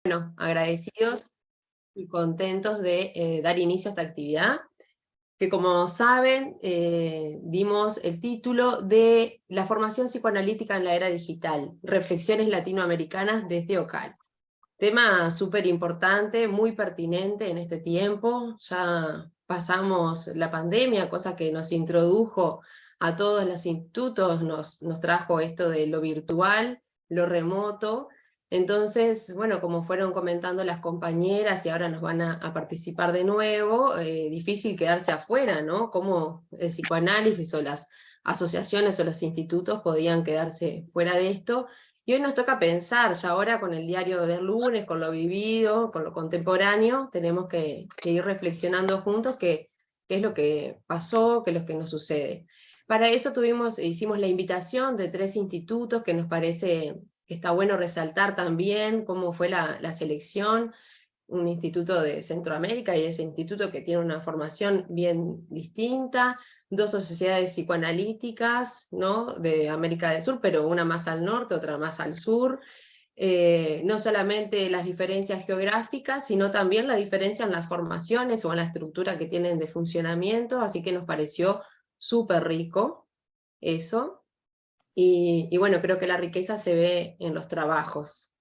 Bueno, agradecidos y contentos de dar inicio a esta actividad, que como saben, dimos el título de La formación psicoanalítica en la era digital, reflexiones latinoamericanas desde OCAL. Tema súper importante, muy pertinente en este tiempo, ya pasamos la pandemia, cosa que nos introdujo a todos los institutos, nos trajo esto de lo virtual, lo remoto. Entonces, bueno, como fueron comentando las compañeras y ahora nos van a participar de nuevo, difícil quedarse afuera, ¿no? Cómo el psicoanálisis o las asociaciones o los institutos podían quedarse fuera de esto. Y hoy nos toca pensar, ya ahora con el diario del lunes, con lo vivido, con lo contemporáneo, tenemos que ir reflexionando juntos qué es lo que pasó, qué es lo que nos sucede. Para eso hicimos la invitación de 3 institutos que nos parece que está bueno resaltar también cómo fue la selección. Un instituto de Centroamérica y ese instituto que tiene una formación bien distinta, 2 sociedades psicoanalíticas, ¿no? De América del Sur, pero una más al norte, otra más al sur. No solamente las diferencias geográficas, sino también la diferencia en las formaciones o en la estructura que tienen de funcionamiento, así que nos pareció súper rico eso. Y bueno, creo que la riqueza se ve en los trabajos.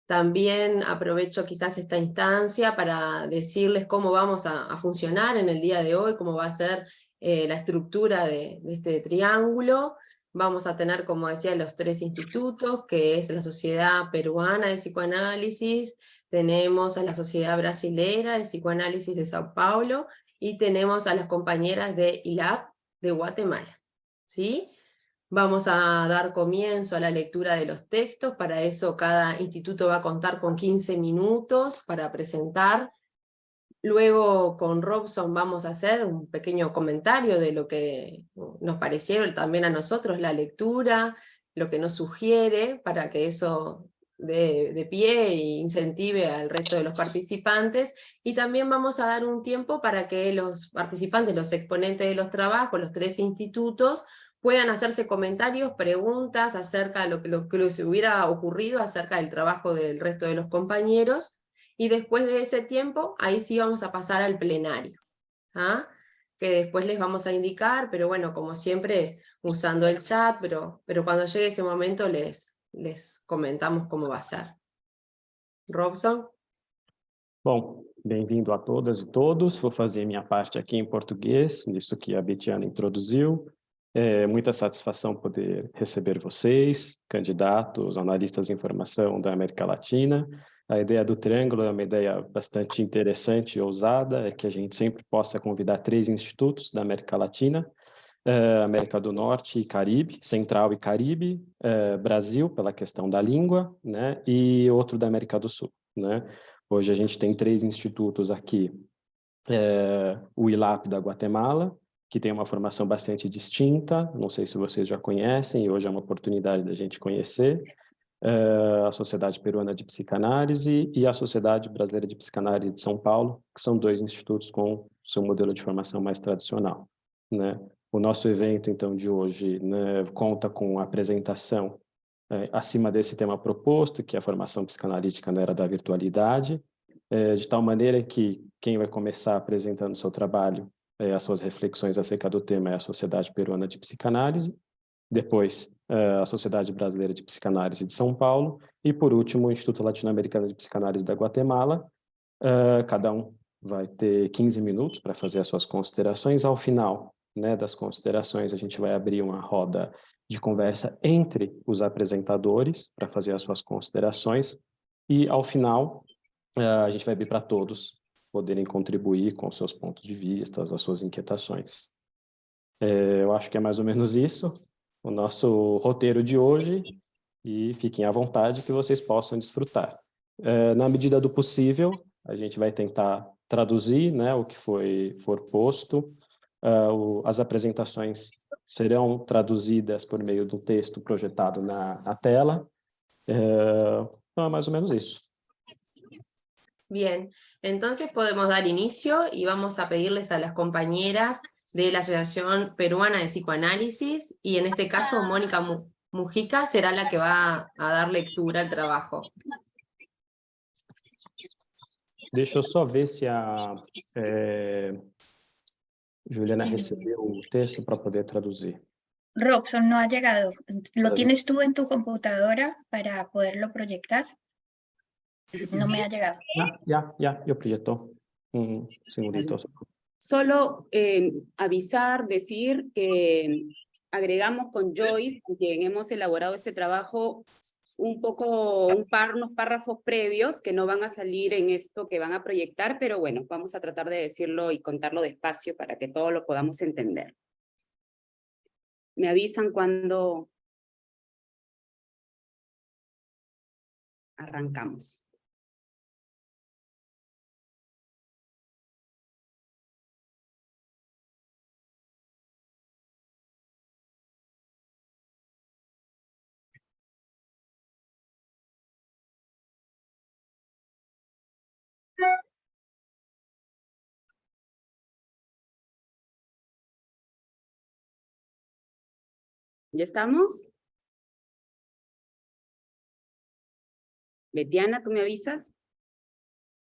También aprovecho quizás esta instancia para decirles cómo vamos a funcionar en el día de hoy, cómo va a ser la estructura de este triángulo. Vamos a tener, como decía, los 3 institutos, que es la Sociedad Peruana de Psicoanálisis, tenemos a la Sociedad Brasilera de Psicoanálisis de Sao Paulo, y tenemos a las compañeras de ILAP de Guatemala, ¿sí? Vamos a dar comienzo a la lectura de los textos, para eso cada instituto va a contar con 15 minutos para presentar. Luego con Robson vamos a hacer un pequeño comentario de lo que nos parecieron también a nosotros la lectura, lo que nos sugiere, para que eso dé pie e incentive al resto de los participantes, y también vamos a dar un tiempo para que los participantes, los exponentes de los trabajos, los 3 institutos, puedan hacerse comentarios, preguntas acerca de lo que les hubiera ocurrido acerca del trabajo del resto de los compañeros, y después de ese tiempo, ahí sí vamos a pasar al plenario, ¿ah? Que después les vamos a indicar, pero bueno, como siempre, usando el chat, pero cuando llegue ese momento les comentamos cómo va a ser. Robson? Bom, bem-vindo a todas e todos. Vou fazer minha parte aqui em português, nisso que a Betiana introduziu. É muita satisfação poder receber vocês, candidatos, analistas de informação da América Latina. A ideia do Triângulo é uma ideia bastante interessante e ousada, é que a gente sempre possa convidar 3 institutos da América Latina, América do Norte e Caribe, Central e Caribe, Brasil, pela questão da língua, né, e outro da América do Sul, né. Hoje a gente tem 3 institutos aqui, o ILAP da Guatemala, que tem uma formação bastante distinta, não sei se vocês já conhecem, e hoje é uma oportunidade da gente conhecer, a Sociedade Peruana de Psicanálise e a Sociedade Brasileira de Psicanálise de São Paulo, que são 2 institutos com seu modelo de formação mais tradicional, né? O nosso evento, então, de hoje, né, conta com a apresentação acima desse tema proposto, que é a formação psicanalítica na era da virtualidade, de tal maneira que quem vai começar apresentando seu trabalho, as suas reflexões acerca do tema é a Sociedade Peruana de Psicanálise, depois a Sociedade Brasileira de Psicanálise de São Paulo, e por último o Instituto Latino-Americano de Psicanálise da Guatemala. Cada um vai ter 15 minutos para fazer as suas considerações. Ao final, né, das considerações, a gente vai abrir uma roda de conversa entre os apresentadores para fazer as suas considerações, e ao final a gente vai abrir para todos poderem contribuir com seus pontos de vista, as suas inquietações. Eu acho que é mais ou menos isso, o nosso roteiro de hoje, e fiquem à vontade que vocês possam desfrutar. Na medida do possível, a gente vai tentar traduzir, né, o que for posto. As apresentações serão traduzidas por meio do texto projetado na tela. Então é mais ou menos isso. Bien, entonces podemos dar inicio y vamos a pedirles a las compañeras de la Asociación Peruana de Psicoanálisis, y en este caso Mónica Mujica será la que va a dar lectura al trabajo. Deixa eu só ver se a Juliana recebeu o texto para poder traduzir. Robson no ha llegado. ¿Lo Todavía. tienes tú en tu computadora para poderlo proyectar? No me ha llegado. Ya, eu projeto. Un segundito. Solo avisar, decir que agregamos con Joyce, con quien hemos elaborado este trabajo, unos párrafos previos que no van a salir en esto que van a proyectar, pero bueno, vamos a tratar de decirlo y contarlo despacio para que todos lo podamos entender. Me avisan cuando arrancamos. ¿Ya estamos? Betiana, ¿tú me avisas?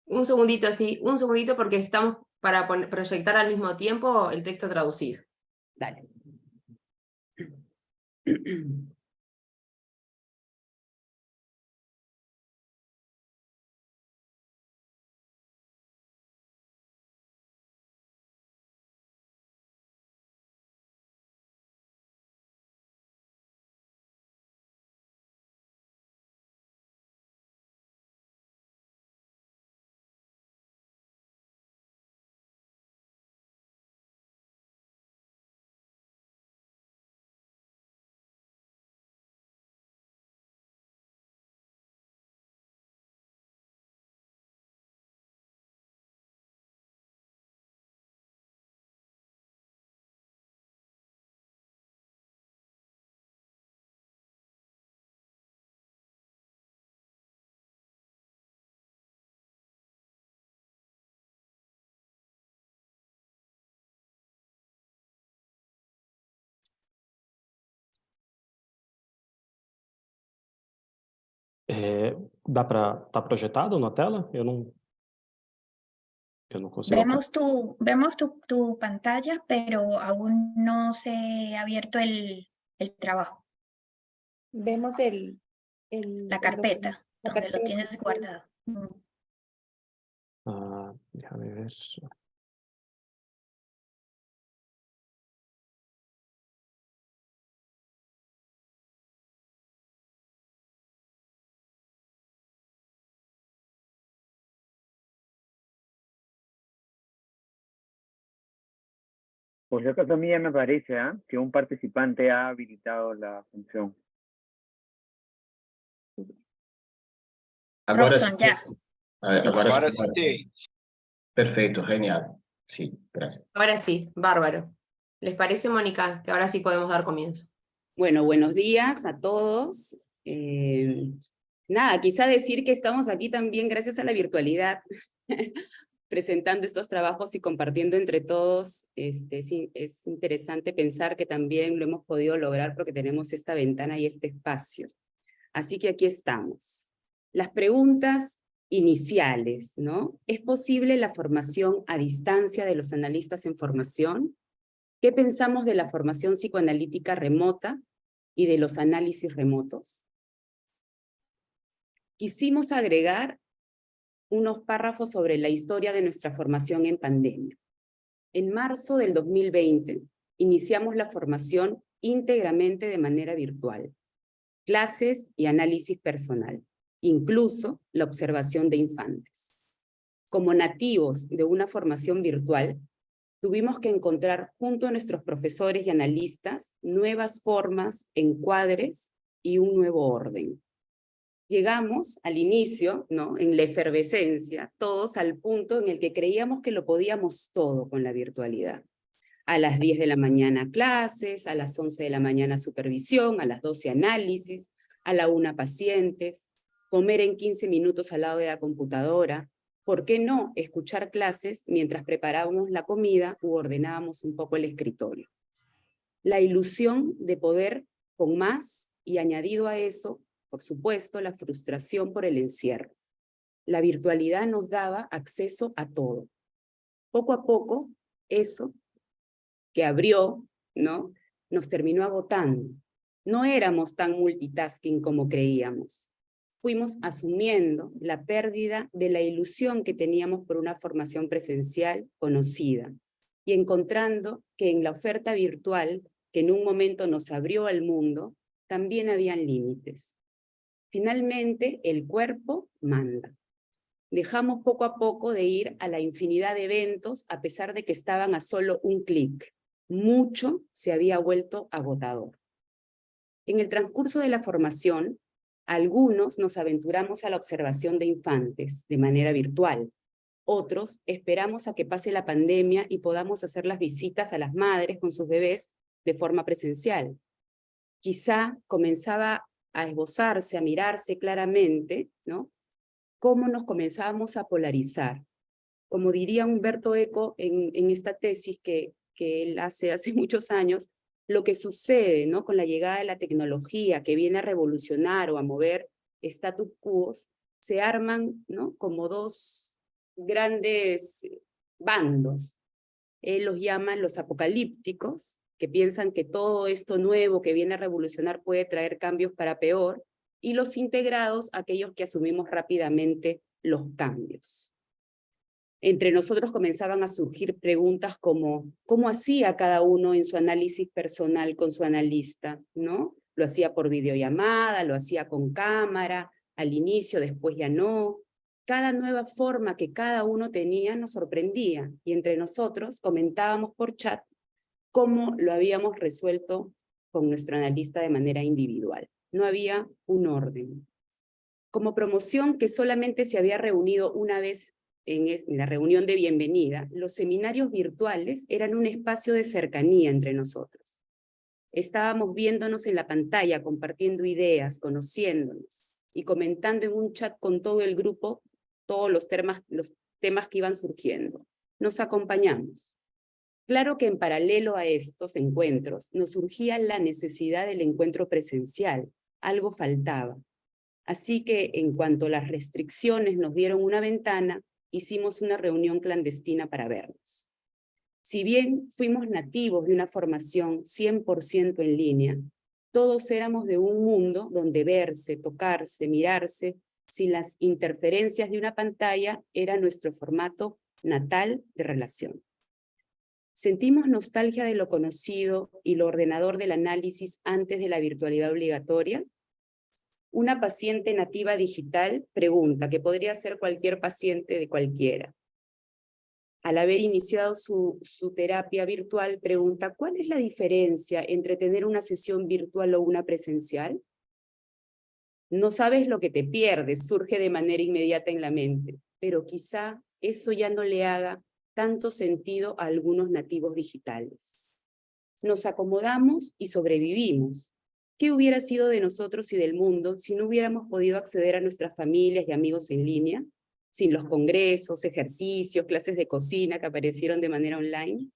Un segundito, sí, un segundito porque estamos para proyectar al mismo tiempo el texto traducido. Dale. Tá projetado na tela? Eu não consigo. Vemos tu pantalla, pero aún no se ha abierto el trabajo. Vemos La carpeta, la donde lo carpeta. tienes guardado. Déjame ver. Por si acaso a mí ya me parece que un participante ha habilitado la función. Agora Robson, sim. ya. Agora sim. Perfecto, genial. Sí, gracias. Ahora sí, bárbaro. ¿Les parece, Mónica, que ahora sí podemos dar comienzo? Bueno, buenos días a todos. Nada, quizá decir que estamos aquí también gracias a la virtualidad, presentando estos trabajos y compartiendo entre todos. Sí, es interesante pensar que también lo hemos podido lograr porque tenemos esta ventana y este espacio. Así que aquí estamos. Las preguntas iniciales, ¿no? ¿Es posible la formación a distancia de los analistas en formación? ¿Qué pensamos de la formación psicoanalítica remota y de los análisis remotos? Quisimos agregar unos párrafos sobre la historia de nuestra formación en pandemia. En marzo del 2020, iniciamos la formación íntegramente de manera virtual, clases y análisis personal, incluso la observación de infantes. Como nativos de una formación virtual, tuvimos que encontrar junto a nuestros profesores y analistas nuevas formas, encuadres y un nuevo orden. Llegamos al inicio, ¿no? En la efervescencia, todos al punto en el que creíamos que lo podíamos todo con la virtualidad. A las 10 de la mañana clases, a las 11 de la mañana supervisión, a las 12 análisis, a la 1 pacientes, comer en 15 minutos al lado de la computadora. ¿Por qué no escuchar clases mientras preparábamos la comida u ordenábamos un poco el escritorio? La ilusión de poder con más y añadido a eso, por supuesto, la frustración por el encierro. la virtualidad nos daba acceso a todo. Poco a poco, eso que abrió, ¿no?, nos terminó agotando. No éramos tan multitasking como creíamos. Fuimos asumiendo la pérdida de la ilusión que teníamos por una formación presencial conocida y encontrando que en la oferta virtual, que en un momento nos abrió al mundo, también habían límites. Finalmente, el cuerpo manda. Dejamos poco a poco de ir a la infinidad de eventos a pesar de que estaban a solo un clic. Mucho se había vuelto agotador. En el transcurso de la formación, algunos nos aventuramos a la observación de infantes de manera virtual. Otros esperamos a que pase la pandemia y podamos hacer las visitas a las madres con sus bebés de forma presencial. Quizá comenzaba a esbozarse, a mirarse claramente, ¿no?, cómo nos comenzábamos a polarizar. Como diría Humberto Eco en esta tesis que él hace muchos años, lo que sucede, ¿no?, con la llegada de la tecnología que viene a revolucionar o a mover status quo, se arman, ¿no?, como dos grandes bandos. Él los llama los apocalípticos, que piensan que todo esto nuevo que viene a revolucionar puede traer cambios para peor, y los integrados, aquellos que asumimos rápidamente los cambios. Entre nosotros comenzaban a surgir preguntas como, ¿cómo hacía cada uno en su análisis personal con su analista, ¿no? Lo hacía por videollamada, lo hacía con cámara, al inicio, después ya no. Cada nueva forma que cada uno tenía nos sorprendía, y entre nosotros comentábamos por chat cómo lo habíamos resuelto con nuestro analista de manera individual. No había un orden. Como promoción que solamente se había reunido una vez en la reunión de bienvenida, los seminarios virtuales eran un espacio de cercanía entre nosotros. Estábamos viéndonos en la pantalla, compartiendo ideas, conociéndonos y comentando en un chat con todo el grupo todos los temas que iban surgiendo. Nos acompañamos. Claro que en paralelo a estos encuentros nos surgía la necesidad del encuentro presencial. Algo faltaba. Así que en cuanto las restricciones nos dieron una ventana, hicimos una reunión clandestina para vernos. Si bien fuimos nativos de una formación 100% en línea, todos éramos de un mundo donde verse, tocarse, mirarse, sin las interferencias de una pantalla, era nuestro formato natal de relación. Sentimos nostalgia de lo conocido y lo ordenador del análisis antes de la virtualidad obligatoria. Una paciente nativa digital pregunta, que podría ser cualquier paciente de cualquiera. Al haber iniciado su terapia virtual, pregunta, ¿cuál es la diferencia entre tener una sesión virtual o una presencial? No sabes lo que te pierdes, surge de manera inmediata en la mente, pero quizá eso ya no le haga tanto sentido a algunos nativos digitales. Nos acomodamos y sobrevivimos. ¿Qué hubiera sido de nosotros y del mundo si no hubiéramos podido acceder a nuestras familias y amigos en línea, sin los congresos, ejercicios, clases de cocina que aparecieron de manera online?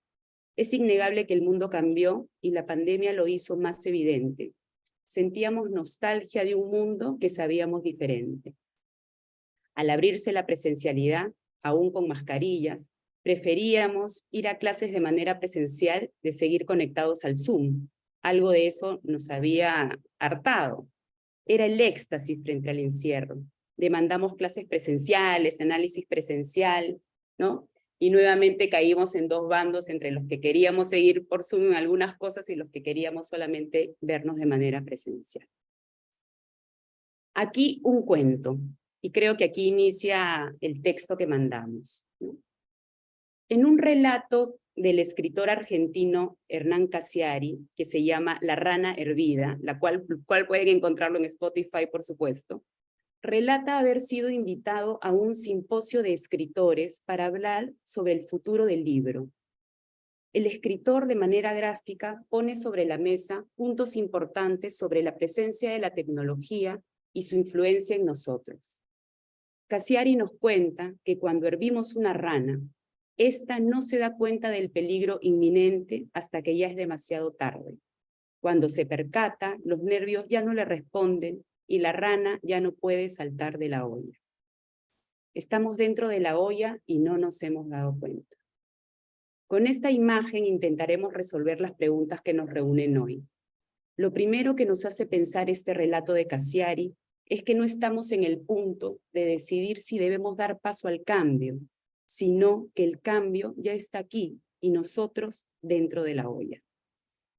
Es innegable que el mundo cambió y la pandemia lo hizo más evidente. Sentíamos nostalgia de un mundo que sabíamos diferente. Al abrirse la presencialidad, aún con mascarillas, preferíamos ir a clases de manera presencial de seguir conectados al Zoom. Algo de eso nos había hartado. Era el éxtasis frente al encierro. Demandamos clases presenciales, análisis presencial, ¿no? Y nuevamente caímos en dos bandos entre los que queríamos seguir por Zoom en algunas cosas y los que queríamos solamente vernos de manera presencial. Aquí un cuento, y creo que aquí inicia el texto que mandamos, ¿no? En un relato del escritor argentino Hernán Cassiari, que se llama La rana hervida, la cual pueden encontrarlo en Spotify, por supuesto, relata haber sido invitado a un simposio de escritores para hablar sobre el futuro del libro. El escritor, de manera gráfica, pone sobre la mesa puntos importantes sobre la presencia de la tecnología y su influencia en nosotros. Cassiari nos cuenta que cuando hervimos una rana, esta no se da cuenta del peligro inminente hasta que ya es demasiado tarde. Cuando se percata, los nervios ya no le responden y la rana ya no puede saltar de la olla. Estamos dentro de la olla y no nos hemos dado cuenta. Con esta imagen intentaremos resolver las preguntas que nos reúnen hoy. Lo primero que nos hace pensar este relato de Cassiari es que no estamos en el punto de decidir si debemos dar paso al cambio, sino que el cambio ya está aquí y nosotros dentro de la olla.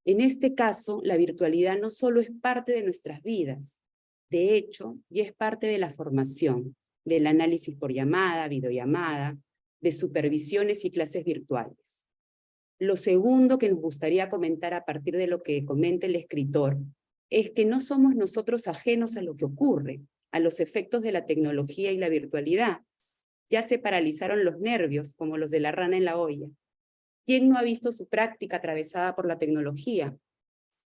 En este caso, la virtualidad no solo es parte de nuestras vidas, de hecho, ya es parte de la formación, del análisis por llamada, videollamada, de supervisiones y clases virtuales. Lo segundo que nos gustaría comentar a partir de lo que comenta el escritor es que no somos nosotros ajenos a lo que ocurre, a los efectos de la tecnología y la virtualidad. Ya se paralizaron los nervios, como los de la rana en la olla. ¿Quién no ha visto su práctica atravesada por la tecnología?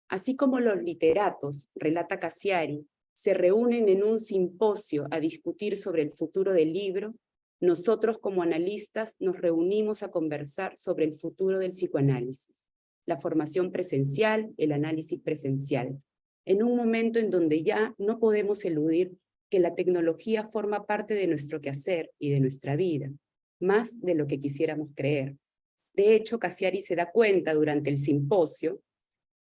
Así como los literatos, relata Cassiari, se reúnen en un simposio a discutir sobre el futuro del libro, nosotros como analistas nos reunimos a conversar sobre el futuro del psicoanálisis, la formación presencial, el análisis presencial, en un momento en donde ya no podemos eludir que la tecnología forma parte de nuestro quehacer y de nuestra vida, más de lo que quisiéramos creer. De hecho, Cassiari se da cuenta durante el simposio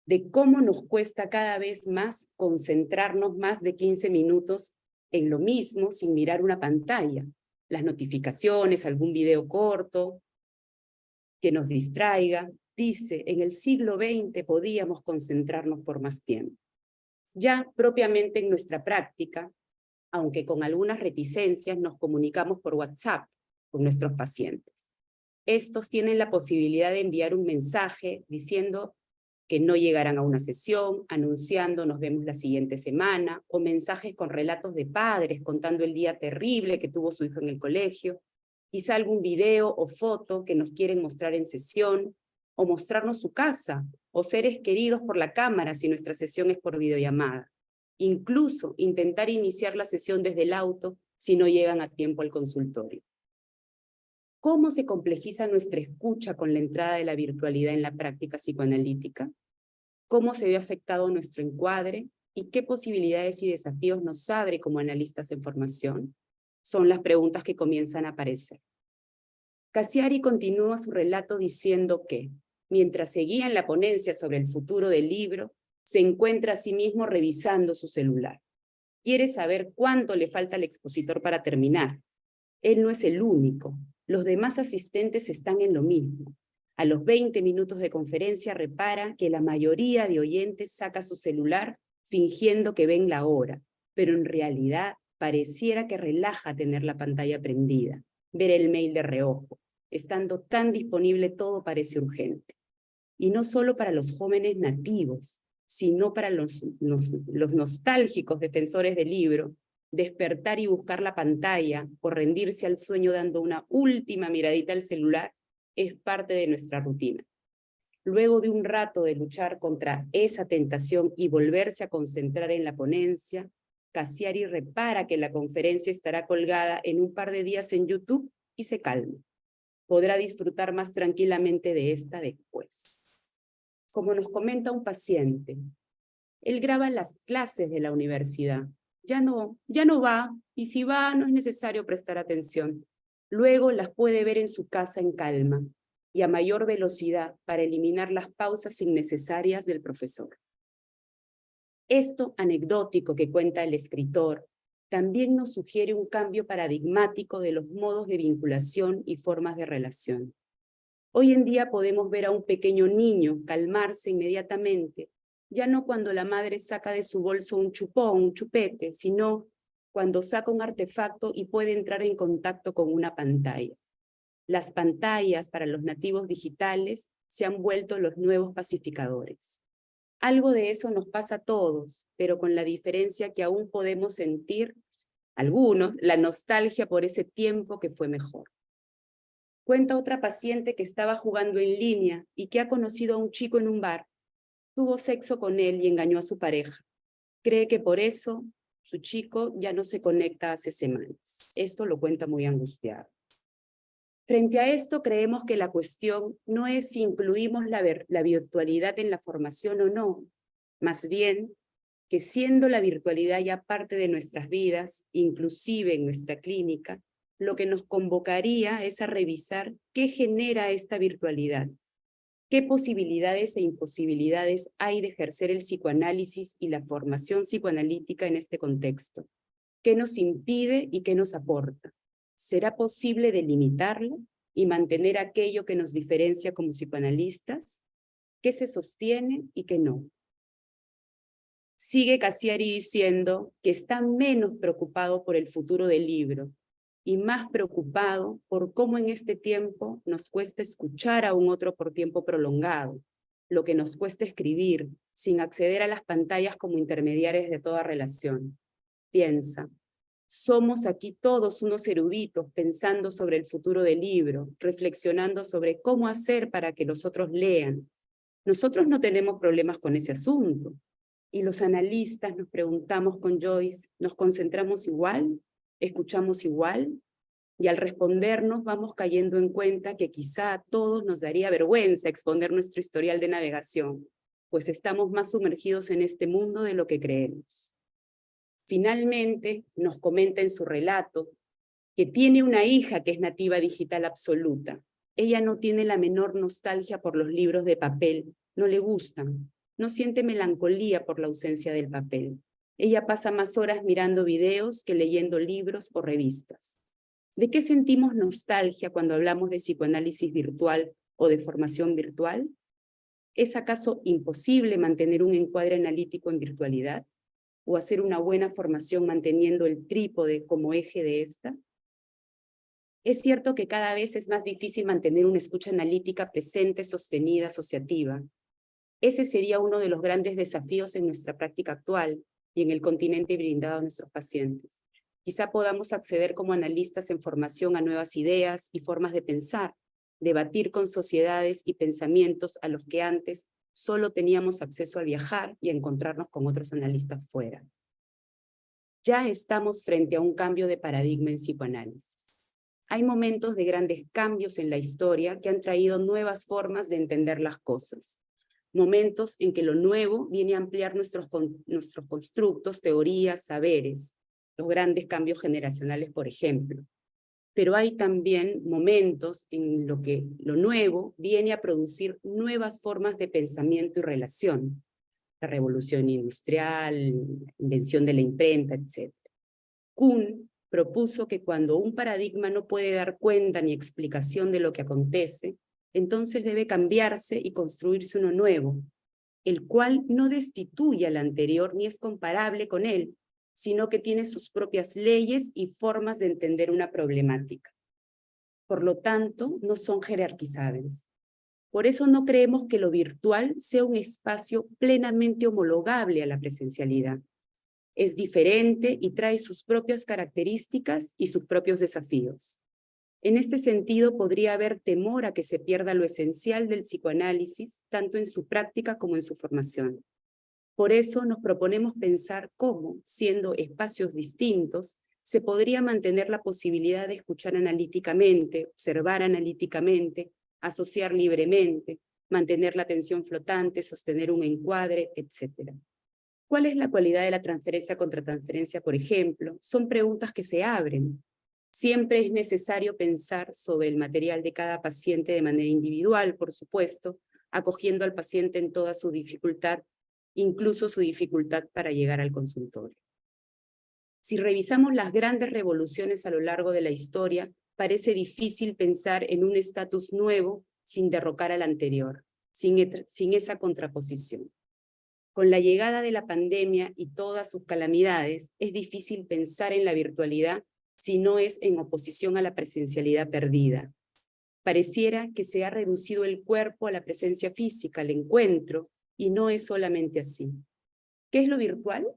de cómo nos cuesta cada vez más concentrarnos más de 15 minutos en lo mismo sin mirar una pantalla. Las notificaciones, algún video corto que nos distraiga. Dice, en el siglo XX podíamos concentrarnos por más tiempo. Ya propiamente en nuestra práctica, aunque con algunas reticencias, nos comunicamos por WhatsApp con nuestros pacientes. Estos tienen la posibilidad de enviar un mensaje diciendo que no llegarán a una sesión, anunciando nos vemos la siguiente semana, o mensajes con relatos de padres contando el día terrible que tuvo su hijo en el colegio, quizá algún video o foto que nos quieren mostrar en sesión, o mostrarnos su casa, o seres queridos por la cámara si nuestra sesión es por videollamada. Incluso intentar iniciar la sesión desde el auto si no llegan a tiempo al consultorio. ¿Cómo se complejiza nuestra escucha con la entrada de la virtualidad en la práctica psicoanalítica? ¿Cómo se ve afectado nuestro encuadre? ¿Y qué posibilidades y desafíos nos abre como analistas en formación? Son las preguntas que comienzan a aparecer. Cassiari continúa su relato diciendo que, mientras seguía en la ponencia sobre el futuro del libro, se encuentra a sí mismo revisando su celular. Quiere saber cuánto le falta al expositor para terminar. Él no es el único. Los demás asistentes están en lo mismo. A los 20 minutos de conferencia repara que la mayoría de oyentes saca su celular fingiendo que ven la hora, pero en realidad pareciera que relaja tener la pantalla prendida, ver el mail de reojo. Estando tan disponible todo parece urgente. Y no solo para los jóvenes nativos, sino para los nostálgicos defensores del libro, despertar y buscar la pantalla o rendirse al sueño dando una última miradita al celular es parte de nuestra rutina. Luego de un rato de luchar contra esa tentación y volverse a concentrar en la ponencia, Cassiari repara que la conferencia estará colgada en un par de días en YouTube y se calma. Podrá disfrutar más tranquilamente de esta después. Como nos comenta un paciente, él graba las clases de la universidad. Ya no va, y si va no es necesario prestar atención. Luego las puede ver en su casa en calma y a mayor velocidad para eliminar las pausas innecesarias del profesor. Esto anecdótico que cuenta el escritor también nos sugiere un cambio paradigmático de los modos de vinculación y formas de relación. Hoy en día podemos ver a un pequeño niño calmarse inmediatamente, ya no cuando la madre saca de su bolso un chupón, un chupete, sino cuando saca un artefacto y puede entrar en contacto con una pantalla. Las pantallas para los nativos digitales se han vuelto los nuevos pacificadores. Algo de eso nos pasa a todos, pero con la diferencia que aún podemos sentir, algunos, la nostalgia por ese tiempo que fue mejor. Cuenta otra paciente que estaba jugando en línea y que ha conocido a un chico en un bar. Tuvo sexo con él y engañó a su pareja. Cree que por eso su chico ya no se conecta hace semanas. Esto lo cuenta muy angustiado. Frente a esto, creemos que la cuestión no es si incluimos la virtualidad en la formación o no, más bien que siendo la virtualidad ya parte de nuestras vidas, inclusive en nuestra clínica, lo que nos convocaría es a revisar qué genera esta virtualidad, qué posibilidades e imposibilidades hay de ejercer el psicoanálisis y la formación psicoanalítica en este contexto, qué nos impide y qué nos aporta. ¿Será posible delimitarlo y mantener aquello que nos diferencia como psicoanalistas? ¿Qué se sostiene y qué no? Sigue Cassiari diciendo que está menos preocupado por el futuro del libro y más preocupado por cómo en este tiempo nos cuesta escuchar a un otro por tiempo prolongado, lo que nos cuesta escribir sin acceder a las pantallas como intermediarios de toda relación. Piensa, somos aquí todos unos eruditos pensando sobre el futuro del libro, reflexionando sobre cómo hacer para que los otros lean. Nosotros no tenemos problemas con ese asunto. Y los analistas nos preguntamos con Joyce, ¿nos concentramos igual? ¿Escuchamos igual? Y al respondernos vamos cayendo en cuenta que quizá a todos nos daría vergüenza exponer nuestro historial de navegación, pues estamos más sumergidos en este mundo de lo que creemos. Finalmente, nos comenta en su relato que tiene una hija que es nativa digital absoluta. Ella no tiene la menor nostalgia por los libros de papel, no le gustan. No siente melancolía por la ausencia del papel. Ella pasa más horas mirando videos que leyendo libros o revistas. ¿De qué sentimos nostalgia cuando hablamos de psicoanálisis virtual o de formación virtual? ¿Es acaso imposible mantener un encuadre analítico en virtualidad? ¿O hacer una buena formación manteniendo el trípode como eje de esta? Es cierto que cada vez es más difícil mantener una escucha analítica presente, sostenida, asociativa. Ese sería uno de los grandes desafíos en nuestra práctica actual y en el continente brindado a nuestros pacientes. Quizá podamos acceder como analistas en formación a nuevas ideas y formas de pensar, debatir con sociedades y pensamientos a los que antes solo teníamos acceso al viajar y a encontrarnos con otros analistas fuera. Ya estamos frente a un cambio de paradigma en psicoanálisis. Hay momentos de grandes cambios en la historia que han traído nuevas formas de entender las cosas. Momentos en que lo nuevo viene a ampliar nuestros constructos, teorías, saberes, los grandes cambios generacionales, por ejemplo. Pero hay también momentos en los que lo nuevo viene a producir nuevas formas de pensamiento y relación. La revolución industrial, la invención de la imprenta, etc. Kuhn propuso que cuando un paradigma no puede dar cuenta ni explicación de lo que acontece, entonces debe cambiarse y construirse uno nuevo, el cual no destituye al anterior ni es comparable con él, sino que tiene sus propias leyes y formas de entender una problemática. Por lo tanto, no son jerarquizables. Por eso no creemos que lo virtual sea un espacio plenamente homologable a la presencialidad. Es diferente y trae sus propias características y sus propios desafíos. En este sentido, podría haber temor a que se pierda lo esencial del psicoanálisis, tanto en su práctica como en su formación. Por eso nos proponemos pensar cómo, siendo espacios distintos, se podría mantener la posibilidad de escuchar analíticamente, observar analíticamente, asociar libremente, mantener la atención flotante, sostener un encuadre, etc. ¿Cuál es la cualidad de la transferencia contra transferencia, por ejemplo? Son preguntas que se abren. Siempre es necesario pensar sobre el material de cada paciente de manera individual, por supuesto, acogiendo al paciente en toda su dificultad, incluso su dificultad para llegar al consultorio. Si revisamos las grandes revoluciones a lo largo de la historia, parece difícil pensar en un estatus nuevo sin derrocar al anterior, sin esa contraposición. Con la llegada de la pandemia y todas sus calamidades, es difícil pensar en la virtualidad si no es en oposición a la presencialidad perdida. Pareciera que se ha reducido el cuerpo a la presencia física, al encuentro, y no es solamente así. ¿Qué es lo virtual?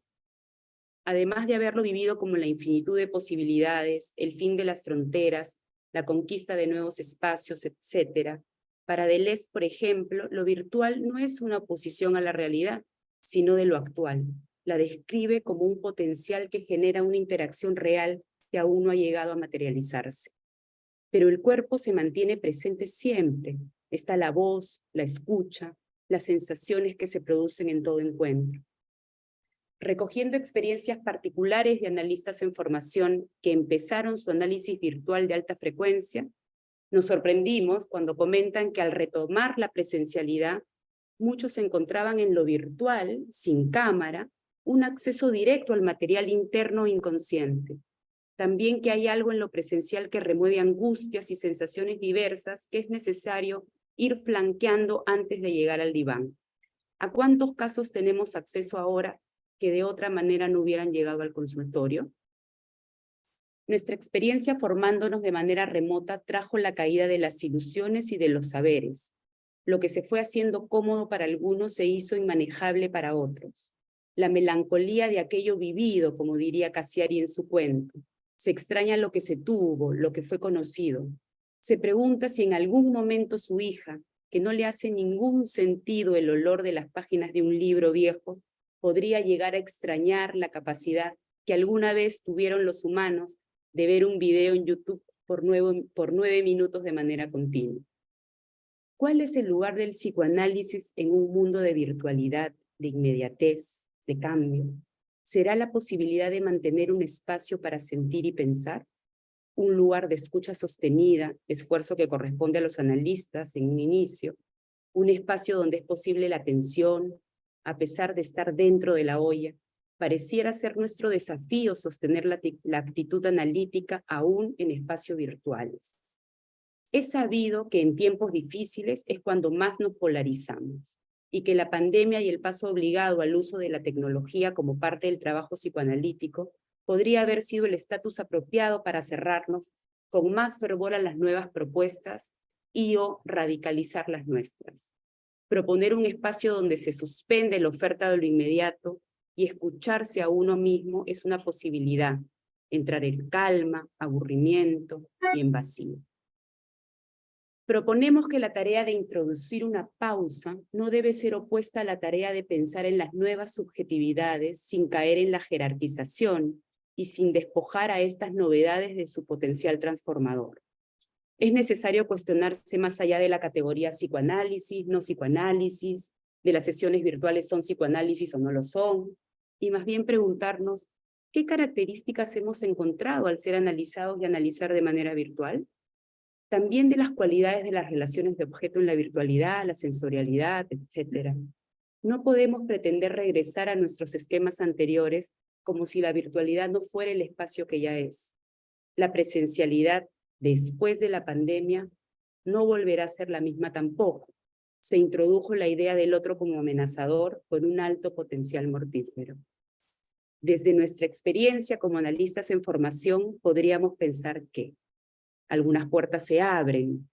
Además de haberlo vivido como la infinitud de posibilidades, el fin de las fronteras, la conquista de nuevos espacios, etc., para Deleuze, por ejemplo, lo virtual no es una oposición a la realidad, sino de lo actual. La describe como un potencial que genera una interacción real que aún no ha llegado a materializarse. Pero el cuerpo se mantiene presente siempre. Está la voz, la escucha, las sensaciones que se producen en todo encuentro. recogiendo experiencias particulares de analistas en formación que empezaron su análisis virtual de alta frecuencia, nos sorprendimos cuando comentan que al retomar la presencialidad, muchos encontraban en lo virtual, sin cámara, un acceso directo al material interno inconsciente. También que hay algo en lo presencial que remueve angustias y sensaciones diversas que es necesario ir flanqueando antes de llegar al diván. ¿A cuántos casos tenemos acceso ahora que de otra manera no hubieran llegado al consultorio? Nuestra experiencia formándonos de manera remota trajo la caída de las ilusiones y de los saberes. Lo que se fue haciendo cómodo para algunos se hizo inmanejable para otros. La melancolía de aquello vivido, como diría Cassiari en su cuento. Se extraña lo que se tuvo, lo que fue conocido. Se pregunta si en algún momento su hija, que no le hace ningún sentido el olor de las páginas de un libro viejo, podría llegar a extrañar la capacidad que alguna vez tuvieron los humanos de ver un video en YouTube por 9 minutos de manera continua. ¿Cuál es el lugar del psicoanálisis en un mundo de virtualidad, de inmediatez, de cambio? ¿Será la posibilidad de mantener un espacio para sentir y pensar? Un lugar de escucha sostenida, esfuerzo que corresponde a los analistas en un inicio, un espacio donde es posible la atención, a pesar de estar dentro de la olla. Pareciera ser nuestro desafío sostener la actitud analítica aún en espacios virtuales. Es sabido que en tiempos difíciles es cuando más nos polarizamos y que la pandemia y el paso obligado al uso de la tecnología como parte del trabajo psicoanalítico podría haber sido el estatus apropiado para cerrarnos con más fervor a las nuevas propuestas y o radicalizar las nuestras. Proponer un espacio donde se suspende la oferta de lo inmediato y escucharse a uno mismo es una posibilidad, entrar en calma, aburrimiento y en vacío. Proponemos que la tarea de introducir una pausa no debe ser opuesta a la tarea de pensar en las nuevas subjetividades sin caer en la jerarquización y sin despojar a estas novedades de su potencial transformador. Es necesario cuestionarse más allá de la categoría psicoanálisis, no psicoanálisis, de las sesiones virtuales son psicoanálisis o no lo son, y más bien preguntarnos ¿qué características hemos encontrado al ser analizados y analizar de manera virtual? También de las cualidades de las relaciones de objeto en la virtualidad, la sensorialidad, etc. No podemos pretender regresar a nuestros esquemas anteriores como si la virtualidad no fuera el espacio que ya es. La presencialidad después de la pandemia no volverá a ser la misma tampoco. Se introdujo la idea del otro como amenazador con un alto potencial mortífero. Desde nuestra experiencia como analistas en formación podríamos pensar que algunas puertas se abren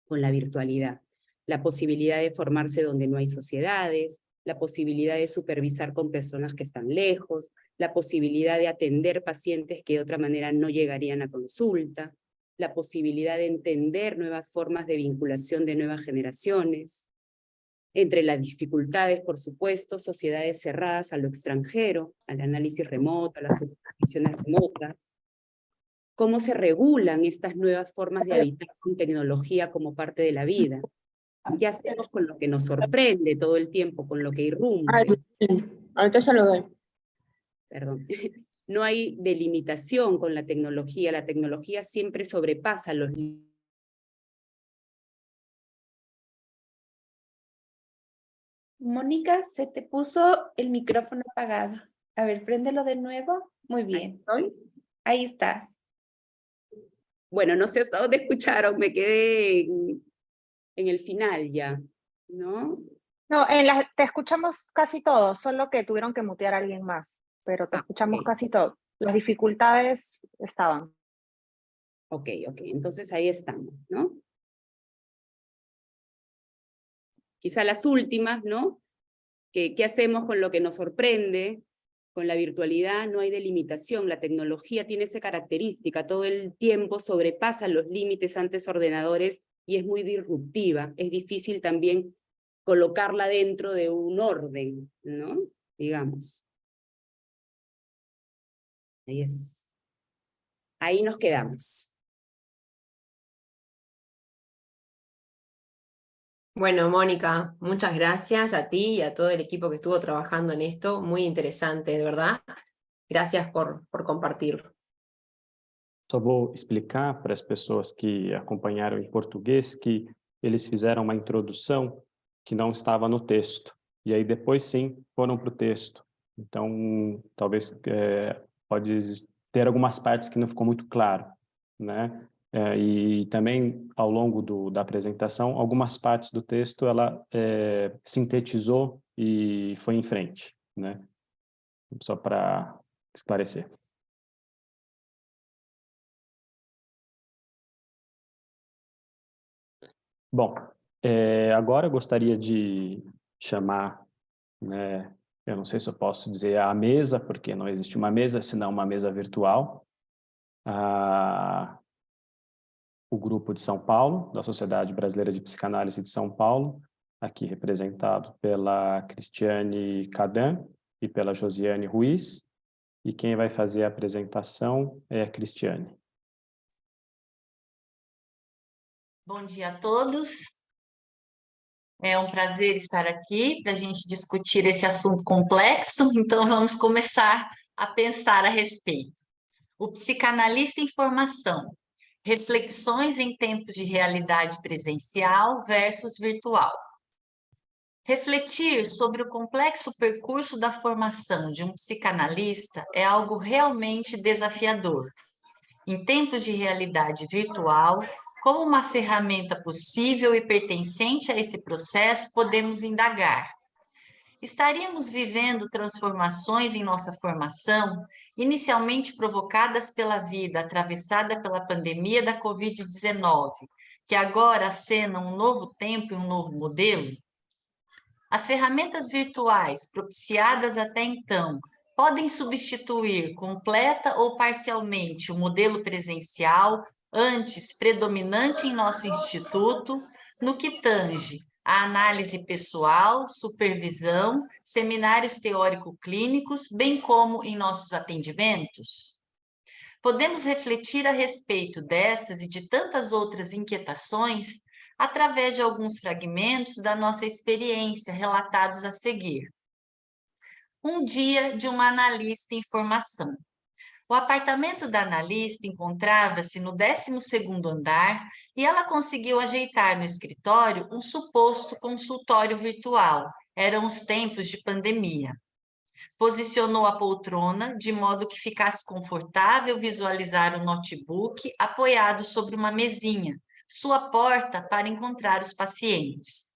con la virtualidad. La posibilidad de formarse donde no hay sociedades, la posibilidad de supervisar con personas que están lejos, la posibilidad de atender pacientes que de otra manera no llegarían a consulta, la posibilidad de entender nuevas formas de vinculación de nuevas generaciones. Entre las dificultades, por supuesto, sociedades cerradas a lo extranjero, al análisis remoto, a las supervisiones remotas. ¿Cómo se regulan estas nuevas formas de habitar con tecnología como parte de la vida? ¿Qué hacemos con lo que nos sorprende todo el tiempo, con lo que irrumpe? Ahorita se lo doy. Perdón. No hay delimitación con la tecnología siempre sobrepasa los límites. Mónica, se te puso el micrófono apagado. A ver, préndelo de nuevo. Muy bien. Ahí estás. Bueno, no sé hasta dónde escucharon, me quedé en el final ya, ¿no? No, te escuchamos casi todo, solo que tuvieron que mutear a alguien más, pero te escuchamos ok. casi todo. Las dificultades estaban. Ok, entonces ahí estamos, ¿no? Quizá las últimas, ¿no? ¿Qué hacemos con lo que nos sorprende? Con la virtualidad no hay delimitación, la tecnología tiene esa característica, todo el tiempo sobrepasa los límites antes ordenadores y es muy disruptiva, es difícil también colocarla dentro de un orden, ¿no? Digamos. Ahí nos quedamos. Bueno, Mónica, muchas gracias a ti y a todo el equipo que estuvo trabajando en esto. Muy interesante, de verdad. Gracias por compartirlo. Só vou explicar para as pessoas que acompanharam em português que eles fizeram uma introdução que não estava no texto. E aí depois sim foram para o texto. Então, talvez pode ter algumas partes que não ficou muito claro, né? E também, ao longo da apresentação, algumas partes do texto ela sintetizou e foi em frente, né? Só para esclarecer. Bom, agora eu gostaria de chamar, né, eu não sei se eu posso dizer a mesa, porque não existe uma mesa, senão uma mesa virtual, o grupo de São Paulo, da Sociedade Brasileira de Psicanálise de São Paulo, aqui representado pela Cristiane Cadan e pela Josiane Ruiz, e quem vai fazer a apresentação é a Cristiane. Bom dia a todos. É um prazer estar aqui para a gente discutir esse assunto complexo, então vamos começar a pensar a respeito. O psicanalista em formação, reflexões em tempos de realidade presencial versus virtual. Refletir sobre o complexo percurso da formação de um psicanalista é algo realmente desafiador. Em tempos de realidade virtual, como uma ferramenta possível e pertencente a esse processo, podemos indagar. Estaríamos vivendo transformações em nossa formação, inicialmente provocadas pela vida atravessada pela pandemia da Covid-19, que agora acena um novo tempo e um novo modelo? As ferramentas virtuais propiciadas até então podem substituir completa ou parcialmente o modelo presencial, antes predominante em nosso instituto, no que tange a análise pessoal, supervisão, seminários teórico-clínicos, bem como em nossos atendimentos? Podemos refletir a respeito dessas e de tantas outras inquietações através de alguns fragmentos da nossa experiência relatados a seguir. Um dia de uma analista em formação. O apartamento da analista encontrava-se no 12º andar e ela conseguiu ajeitar no escritório um suposto consultório virtual. Eram os tempos de pandemia. Posicionou a poltrona de modo que ficasse confortável visualizar o notebook apoiado sobre uma mesinha, sua porta para encontrar os pacientes.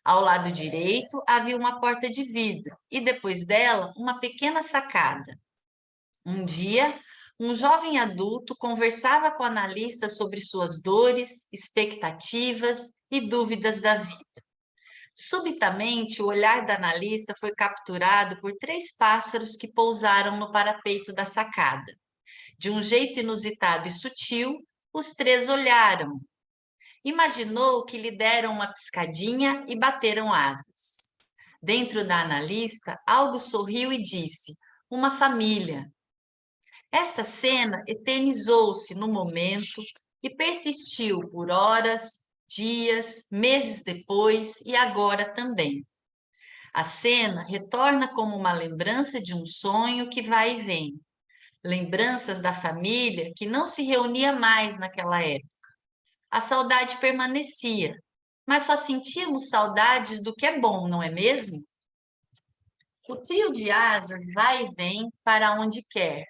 Ao lado direito havia uma porta de vidro e depois dela uma pequena sacada. Um dia, um jovem adulto conversava com a analista sobre suas dores, expectativas e dúvidas da vida. Subitamente, o olhar da analista foi capturado por 3 pássaros que pousaram no parapeito da sacada. De um jeito inusitado e sutil, os 3 olharam. Imaginou que lhe deram uma piscadinha e bateram asas. Dentro da analista, algo sorriu e disse: uma família. Esta cena eternizou-se no momento e persistiu por horas, dias, meses depois e agora também. A cena retorna como uma lembrança de um sonho que vai e vem. Lembranças da família que não se reunia mais naquela época. A saudade permanecia, mas só sentíamos saudades do que é bom, não é mesmo? O trio de asas vai e vem para onde quer.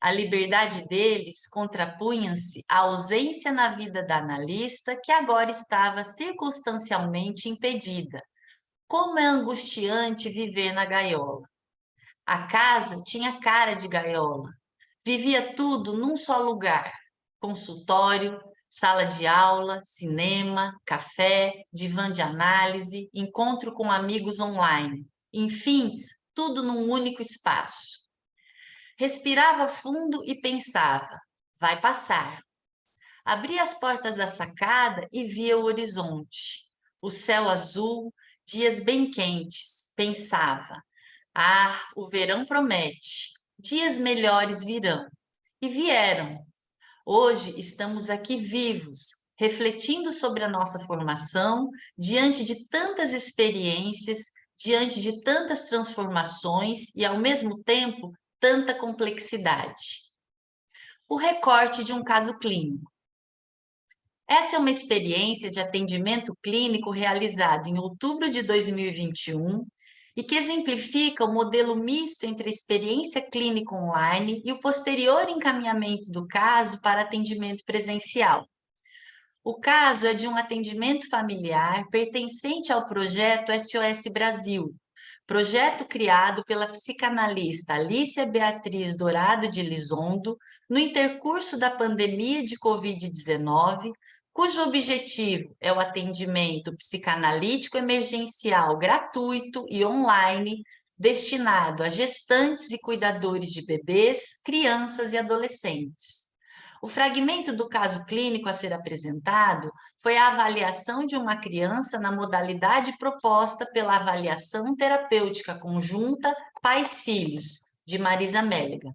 A liberdade deles contrapunha-se à ausência na vida da analista, que agora estava circunstancialmente impedida. Como é angustiante viver na gaiola. A casa tinha cara de gaiola. Vivia tudo num só lugar. Consultório, sala de aula, cinema, café, divã de análise, encontro com amigos online. Enfim, tudo num único espaço. Respirava fundo e pensava, vai passar. Abria as portas da sacada e via o horizonte. O céu azul, dias bem quentes. Pensava, o verão promete, dias melhores virão. E vieram. Hoje estamos aqui vivos, refletindo sobre a nossa formação diante de tantas experiências, diante de tantas transformações e, ao mesmo tempo, tanta complexidade. O recorte de um caso clínico. Essa é uma experiência de atendimento clínico realizado em outubro de 2021 e que exemplifica o modelo misto entre a experiência clínica online e o posterior encaminhamento do caso para atendimento presencial. O caso é de um atendimento familiar pertencente ao projeto SOS Brasil, projeto criado pela psicanalista Alicia Beatriz Dourado de Lizondo no intercurso da pandemia de Covid-19, cujo objetivo é o atendimento psicanalítico emergencial gratuito e online, destinado a gestantes e cuidadores de bebês, crianças e adolescentes. O fragmento do caso clínico a ser apresentado foi a avaliação de uma criança na modalidade proposta pela avaliação terapêutica conjunta Pais-Filhos, de Marisa Mélega.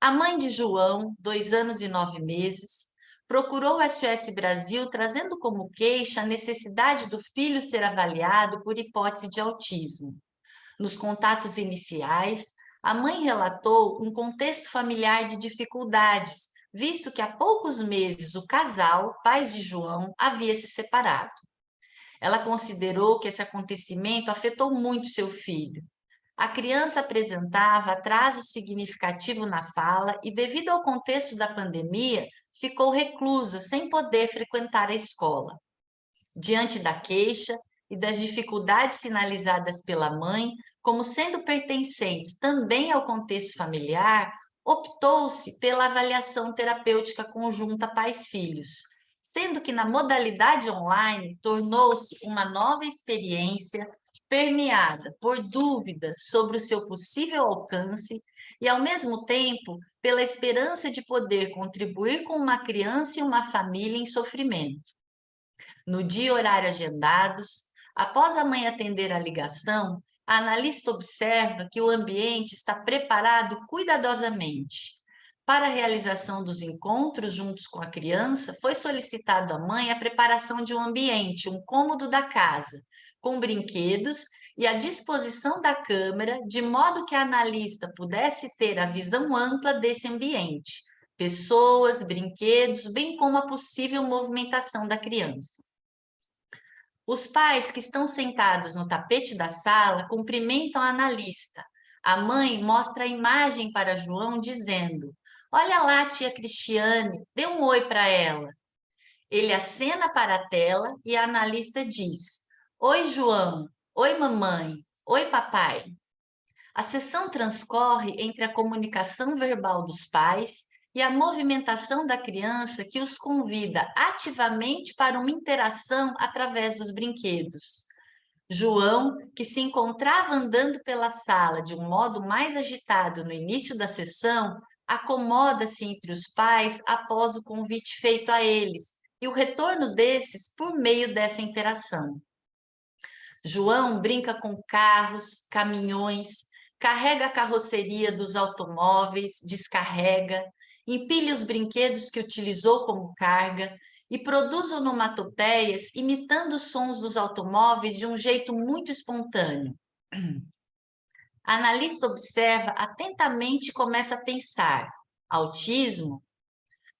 A mãe de João, 2 anos e 9 meses, procurou o SOS Brasil trazendo como queixa a necessidade do filho ser avaliado por hipótese de autismo. Nos contatos iniciais, a mãe relatou um contexto familiar de dificuldades, visto que há poucos meses o casal, pais de João, havia se separado. Ela considerou que esse acontecimento afetou muito seu filho. A criança apresentava atraso significativo na fala e, devido ao contexto da pandemia, ficou reclusa, sem poder frequentar a escola. Diante da queixa e das dificuldades sinalizadas pela mãe, como sendo pertencentes também ao contexto familiar, optou-se pela avaliação terapêutica conjunta pais-filhos, sendo que na modalidade online tornou-se uma nova experiência permeada por dúvidas sobre o seu possível alcance e, ao mesmo tempo, pela esperança de poder contribuir com uma criança e uma família em sofrimento. No dia e horário agendados, após a mãe atender a ligação, a analista observa que o ambiente está preparado cuidadosamente. Para a realização dos encontros juntos com a criança, foi solicitado à mãe a preparação de um ambiente, um cômodo da casa, com brinquedos e a disposição da câmera, de modo que a analista pudesse ter a visão ampla desse ambiente, pessoas, brinquedos, bem como a possível movimentação da criança. Os pais que estão sentados no tapete da sala cumprimentam a analista. A mãe mostra a imagem para João dizendo: "Olha lá, tia Cristiane, dê um oi para ela." Ele acena para a tela e a analista diz: "Oi, João. Oi, mamãe. Oi, papai." A sessão transcorre entre a comunicação verbal dos pais e a movimentação da criança, que os convida ativamente para uma interação através dos brinquedos. João, que se encontrava andando pela sala de um modo mais agitado no início da sessão, acomoda-se entre os pais após o convite feito a eles e o retorno desses por meio dessa interação. João brinca com carros, caminhões, carrega a carroceria dos automóveis, descarrega, empilha os brinquedos que utilizou como carga e produz onomatopeias imitando os sons dos automóveis de um jeito muito espontâneo. A analista observa atentamente e começa a pensar: autismo?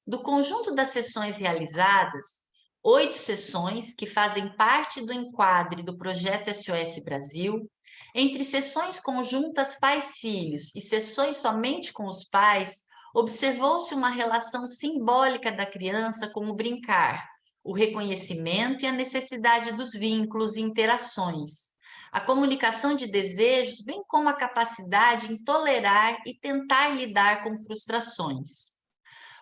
Do conjunto das sessões realizadas, 8 sessões que fazem parte do enquadre do projeto SOS Brasil, entre sessões conjuntas pais-filhos e sessões somente com os pais, observou-se uma relação simbólica da criança com o brincar, o reconhecimento e a necessidade dos vínculos e interações, a comunicação de desejos, bem como a capacidade em tolerar e tentar lidar com frustrações.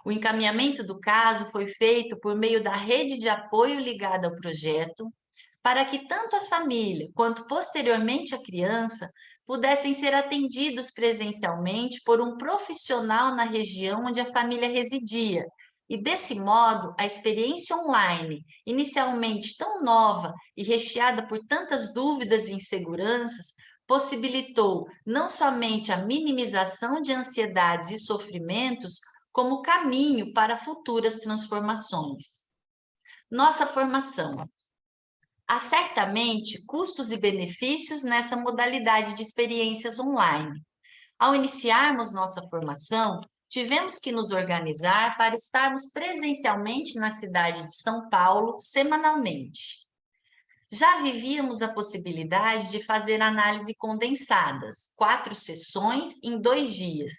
O encaminhamento do caso foi feito por meio da rede de apoio ligada ao projeto, para que tanto a família quanto posteriormente a criança pudessem ser atendidos presencialmente por um profissional na região onde a família residia. E, desse modo, a experiência online, inicialmente tão nova e recheada por tantas dúvidas e inseguranças, possibilitou não somente a minimização de ansiedades e sofrimentos, como caminho para futuras transformações. Nossa formação. Há certamente custos e benefícios nessa modalidade de experiências online. Ao iniciarmos nossa formação, tivemos que nos organizar para estarmos presencialmente na cidade de São Paulo semanalmente. Já vivíamos a possibilidade de fazer análise condensadas, 4 sessões em 2 dias,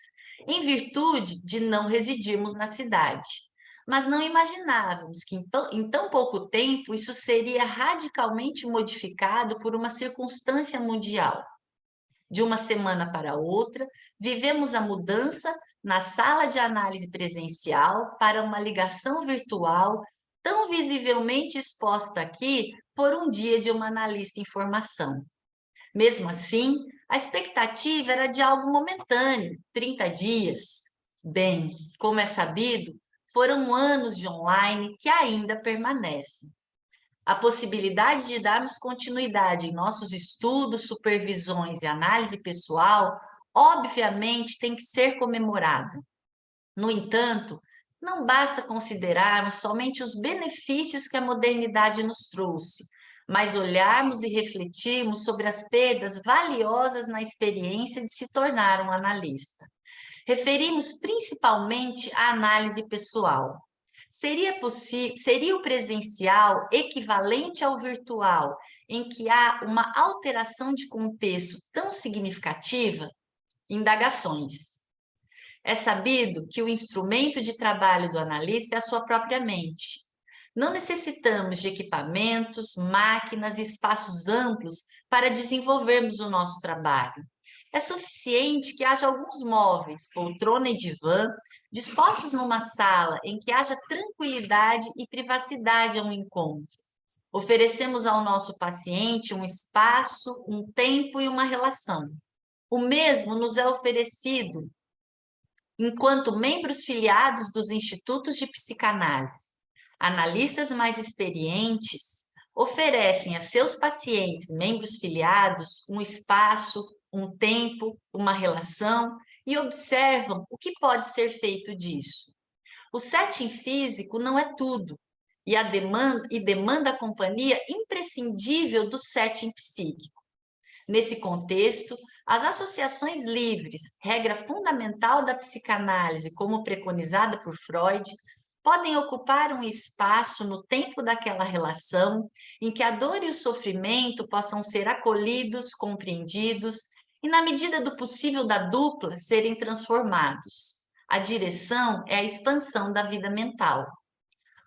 em virtude de não residirmos na cidade. Mas não imaginávamos que em tão pouco tempo isso seria radicalmente modificado por uma circunstância mundial. De uma semana para outra, vivemos a mudança na sala de análise presencial para uma ligação virtual tão visivelmente exposta aqui por um dia de uma analista em formação. Mesmo assim, a expectativa era de algo momentâneo, 30 dias. Bem, como é sabido, foram anos de online que ainda permanecem. A possibilidade de darmos continuidade em nossos estudos, supervisões e análise pessoal, obviamente, tem que ser comemorada. No entanto, não basta considerarmos somente os benefícios que a modernidade nos trouxe, mas olharmos e refletirmos sobre as perdas valiosas na experiência de se tornar um analista. Referimos principalmente à análise pessoal. Seria o presencial equivalente ao virtual, em que há uma alteração de contexto tão significativa? Indagações. É sabido que o instrumento de trabalho do analista é a sua própria mente. Não necessitamos de equipamentos, máquinas e espaços amplos para desenvolvermos o nosso trabalho. É suficiente que haja alguns móveis, poltrona e divã, dispostos numa sala em que haja tranquilidade e privacidade ao encontro. Oferecemos ao nosso paciente um espaço, um tempo e uma relação. O mesmo nos é oferecido enquanto membros filiados dos institutos de psicanálise. Analistas mais experientes oferecem a seus pacientes, membros filiados, um espaço, um tempo, uma relação e observam o que pode ser feito disso. O setting físico não é tudo e demanda a companhia imprescindível do setting psíquico. Nesse contexto, as associações livres, regra fundamental da psicanálise, como preconizada por Freud, podem ocupar um espaço no tempo daquela relação em que a dor e o sofrimento possam ser acolhidos, compreendidos e, na medida do possível da dupla, serem transformados. A direção é a expansão da vida mental.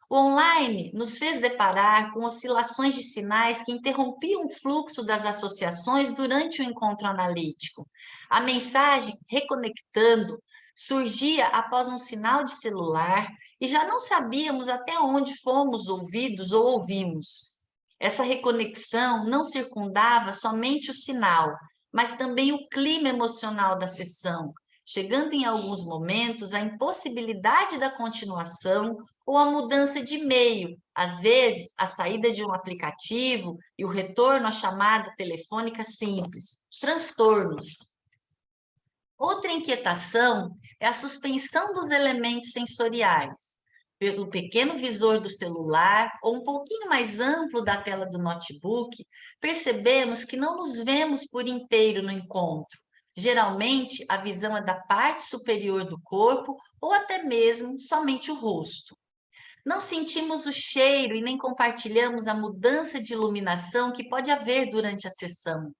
O online nos fez deparar com oscilações de sinais que interrompiam o fluxo das associações durante o encontro analítico. A mensagem reconectando surgia após um sinal de celular e já não sabíamos até onde fomos ouvidos ou ouvimos. Essa reconexão não circundava somente o sinal, mas também o clima emocional da sessão, chegando em alguns momentos à impossibilidade da continuação ou a mudança de meio, às vezes a saída de um aplicativo e o retorno à chamada telefônica simples, transtornos. Outra inquietação é a suspensão dos elementos sensoriais, pelo pequeno visor do celular ou um pouquinho mais amplo da tela do notebook, percebemos que não nos vemos por inteiro no encontro. Geralmente, a visão é da parte superior do corpo ou até mesmo somente o rosto. Não sentimos o cheiro e nem compartilhamos a mudança de iluminação que pode haver durante a sessão.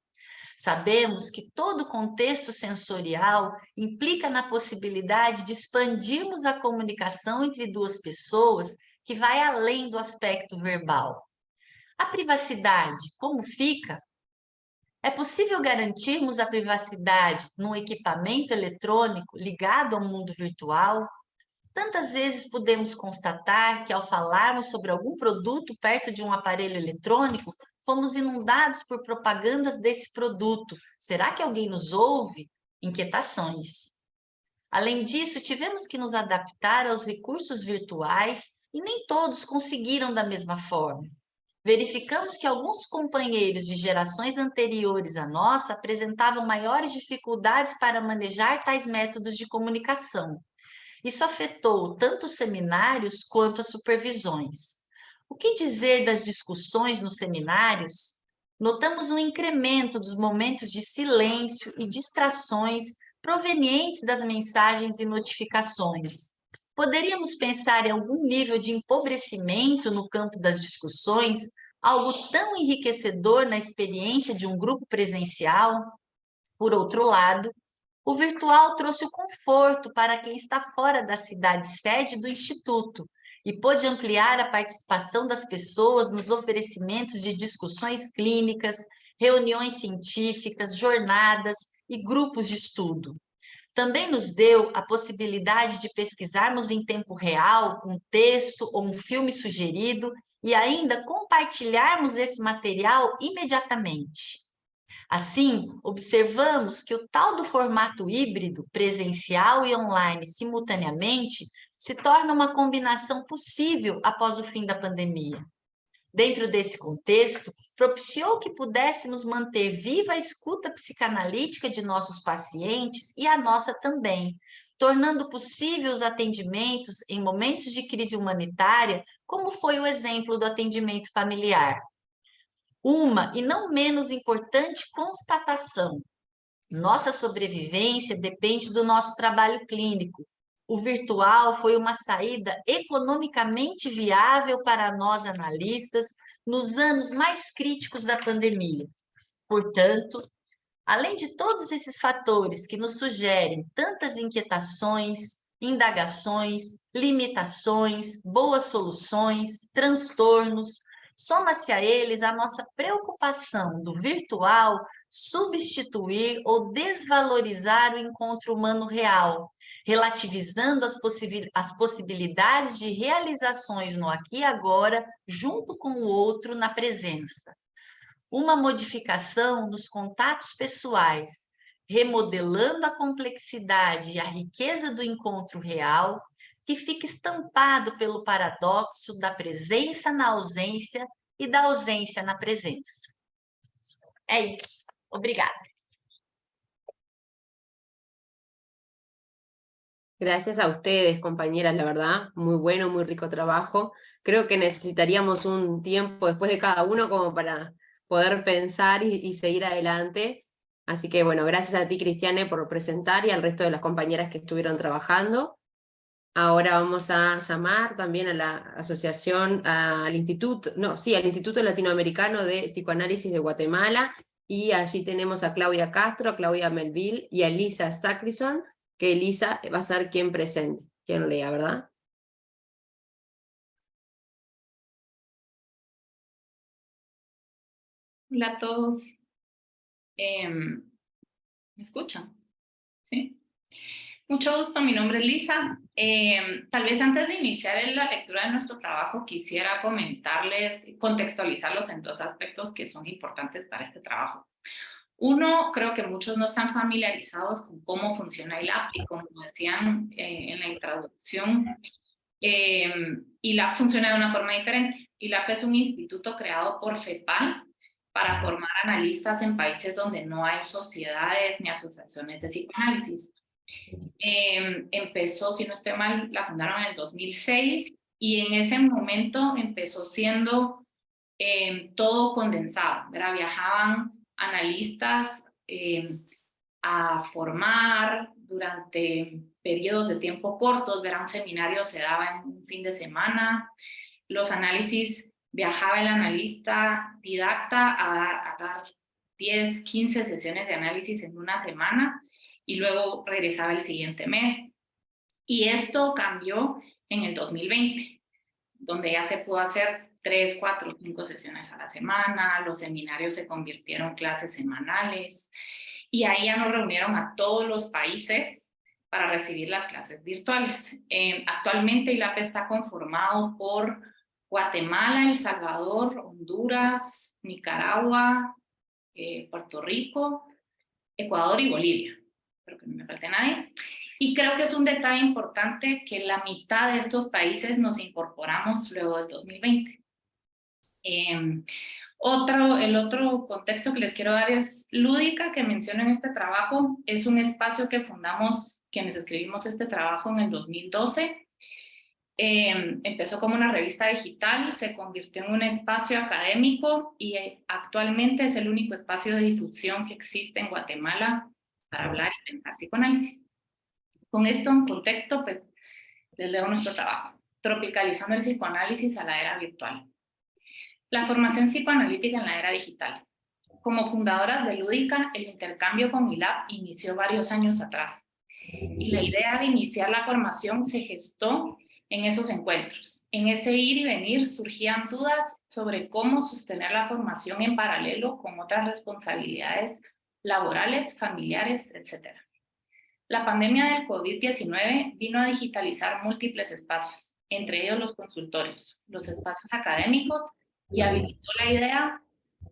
Sabemos que todo contexto sensorial implica na possibilidade de expandirmos a comunicação entre duas pessoas que vai além do aspecto verbal. A privacidade, como fica? É possível garantirmos a privacidade num equipamento eletrônico ligado ao mundo virtual? Tantas vezes podemos constatar que, ao falarmos sobre algum produto perto de um aparelho eletrônico, fomos inundados por propagandas desse produto. Será que alguém nos ouve? Inquietações. Além disso, tivemos que nos adaptar aos recursos virtuais e nem todos conseguiram da mesma forma. Verificamos que alguns companheiros de gerações anteriores à nossa apresentavam maiores dificuldades para manejar tais métodos de comunicação. Isso afetou tanto os seminários quanto as supervisões. O que dizer das discussões nos seminários? Notamos um incremento dos momentos de silêncio e distrações provenientes das mensagens e notificações. Poderíamos pensar em algum nível de empobrecimento no campo das discussões, algo tão enriquecedor na experiência de um grupo presencial? Por outro lado, o virtual trouxe o conforto para quem está fora da cidade sede do Instituto e pôde ampliar a participação das pessoas nos oferecimentos de discussões clínicas, reuniões científicas, jornadas e grupos de estudo. Também nos deu a possibilidade de pesquisarmos em tempo real um texto ou um filme sugerido e ainda compartilharmos esse material imediatamente. Assim, observamos que o tal do formato híbrido, presencial e online simultaneamente, se torna uma combinação possível após o fim da pandemia. Dentro desse contexto, propiciou que pudéssemos manter viva a escuta psicanalítica de nossos pacientes e a nossa também, tornando possível os atendimentos em momentos de crise humanitária, como foi o exemplo do atendimento familiar. Uma, e não menos importante, constatação: nossa sobrevivência depende do nosso trabalho clínico. O virtual foi uma saída economicamente viável para nós analistas nos anos mais críticos da pandemia. Portanto, além de todos esses fatores que nos sugerem tantas inquietações, indagações, limitações, boas soluções, transtornos, soma-se a eles a nossa preocupação do virtual substituir ou desvalorizar o encontro humano real, relativizando as possibilidades de realizações no aqui e agora, junto com o outro na presença. Uma modificação nos contatos pessoais, remodelando a complexidade e a riqueza do encontro real, que fica estampado pelo paradoxo da presença na ausência e da ausência na presença. É isso. Obrigada. Gracias a ustedes, compañeras, la verdad, muy bueno, muy rico trabajo. Creo que necesitaríamos un tiempo después de cada uno como para poder pensar y seguir adelante. Así que bueno, gracias a ti, Cristiane, por presentar y al resto de las compañeras que estuvieron trabajando. Ahora vamos a llamar también a la asociación, al Instituto Latinoamericano de Psicoanálisis de Guatemala, y allí tenemos a Claudia Castro, a Claudia Melville y a Elisa Sacrison, que Elisa va a ser quien presente, quien lea, ¿verdad? Hola a todos. ¿Me escuchan? ¿Sí? Mucho gusto, mi nombre es Lisa. Tal vez antes de iniciar la lectura de nuestro trabajo, quisiera comentarles, contextualizarlos en dos aspectos que son importantes para este trabajo. Uno, creo que muchos no están familiarizados con cómo funciona el API, como decían en la introducción, y la funciona de una forma diferente. ILAP es un instituto creado por FEPAL para formar analistas en países donde no hay sociedades ni asociaciones de psicoanálisis. Empezó, si no estoy mal, la fundaron en el 2006 y en ese momento empezó siendo todo condensado, ¿verdad? Viajaban analistas a formar durante periodos de tiempo cortos, ¿verdad? Un seminario se daba en un fin de semana, los análisis, viajaba el analista didacta a dar 10, 15 sesiones de análisis en una semana y luego regresaba el siguiente mes. Y esto cambió en el 2020, donde ya se pudo hacer 3, 4, 5 sesiones a la semana, los seminarios se convirtieron en clases semanales y ahí ya nos reunieron a todos los países para recibir las clases virtuales. Actualmente ILAP está conformado por Guatemala, El Salvador, Honduras, Nicaragua, Puerto Rico, Ecuador y Bolivia. Espero que no me falte nadie. Y creo que es un detalle importante que la mitad de estos países nos incorporamos luego del 2020. El otro contexto que les quiero dar es Lúdica, que menciono en este trabajo. Es un espacio que fundamos quienes escribimos este trabajo en el 2012. Empezó como una revista digital, se convirtió en un espacio académico y actualmente es el único espacio de difusión que existe en Guatemala para hablar y pensar psicoanálisis. Con esto en contexto, pues les leo nuestro trabajo, Tropicalizando el psicoanálisis a la era virtual. La formación psicoanalítica en la era digital. Como fundadoras de Lúdica, el intercambio con ILAP inició varios años atrás. Y la idea de iniciar la formación se gestó en esos encuentros. En ese ir y venir surgían dudas sobre cómo sostener la formación en paralelo con otras responsabilidades laborales, familiares, etc. La pandemia del COVID-19 vino a digitalizar múltiples espacios, entre ellos los consultorios, los espacios académicos, y habilitó la idea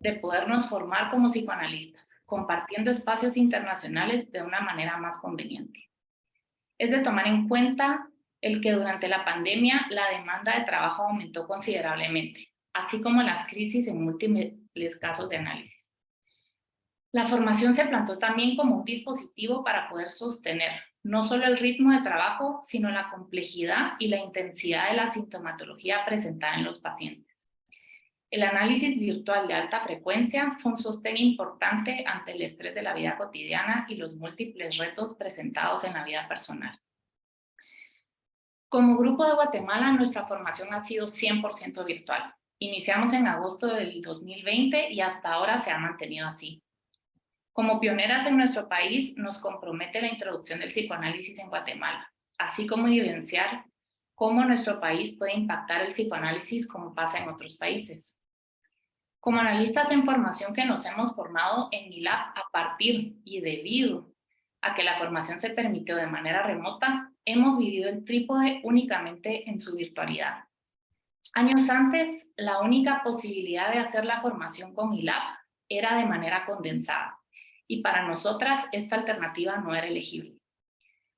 de podernos formar como psicoanalistas, compartiendo espacios internacionales de una manera más conveniente. Es de tomar en cuenta el que durante la pandemia la demanda de trabajo aumentó considerablemente, así como las crisis en múltiples casos de análisis. La formación se plantó también como un dispositivo para poder sostener no solo el ritmo de trabajo, sino la complejidad y la intensidad de la sintomatología presentada en los pacientes. El análisis virtual de alta frecuencia fue un sostén importante ante el estrés de la vida cotidiana y los múltiples retos presentados en la vida personal. Como Grupo de Guatemala, nuestra formación ha sido 100% virtual. Iniciamos en agosto del 2020 y hasta ahora se ha mantenido así. Como pioneras en nuestro país, nos compromete la introducción del psicoanálisis en Guatemala, así como evidenciar cómo nuestro país puede impactar el psicoanálisis como pasa en otros países. Como analistas en formación que nos hemos formado en ILAP a partir y debido a que la formación se permitió de manera remota, hemos vivido el trípode únicamente en su virtualidad. Años antes, la única posibilidad de hacer la formación con ILAP era de manera condensada, y para nosotras esta alternativa no era elegible.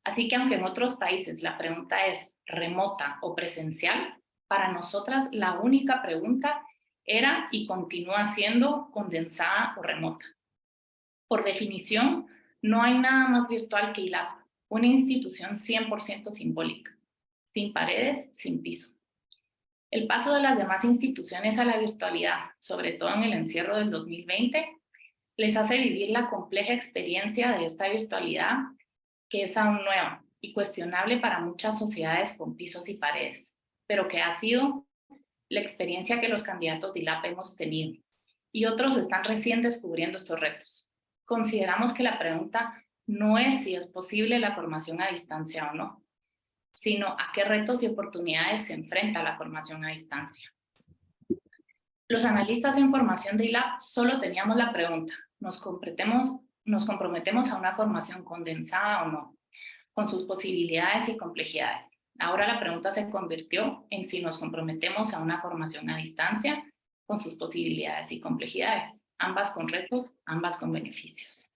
Así que aunque en otros países la pregunta es remota o presencial, para nosotras la única pregunta era y continúa siendo condensada o remota. Por definición, no hay nada más virtual que ILAP, una institución 100% simbólica, sin paredes, sin piso. El paso de las demás instituciones a la virtualidad, sobre todo en el encierro del 2020, les hace vivir la compleja experiencia de esta virtualidad que es aún nueva y cuestionable para muchas sociedades con pisos y paredes, pero que ha sido la experiencia que los candidatos de ILAP hemos tenido, y otros están recién descubriendo estos retos. Consideramos que la pregunta no es si es posible la formación a distancia o no, sino a qué retos y oportunidades se enfrenta la formación a distancia. Los analistas en formación de ILAP solo teníamos la pregunta, ¿nos comprometemos a una formación condensada o no, con sus posibilidades y complejidades? Ahora la pregunta se convirtió en si nos comprometemos a una formación a distancia con sus posibilidades y complejidades, ambas con retos, ambas con beneficios.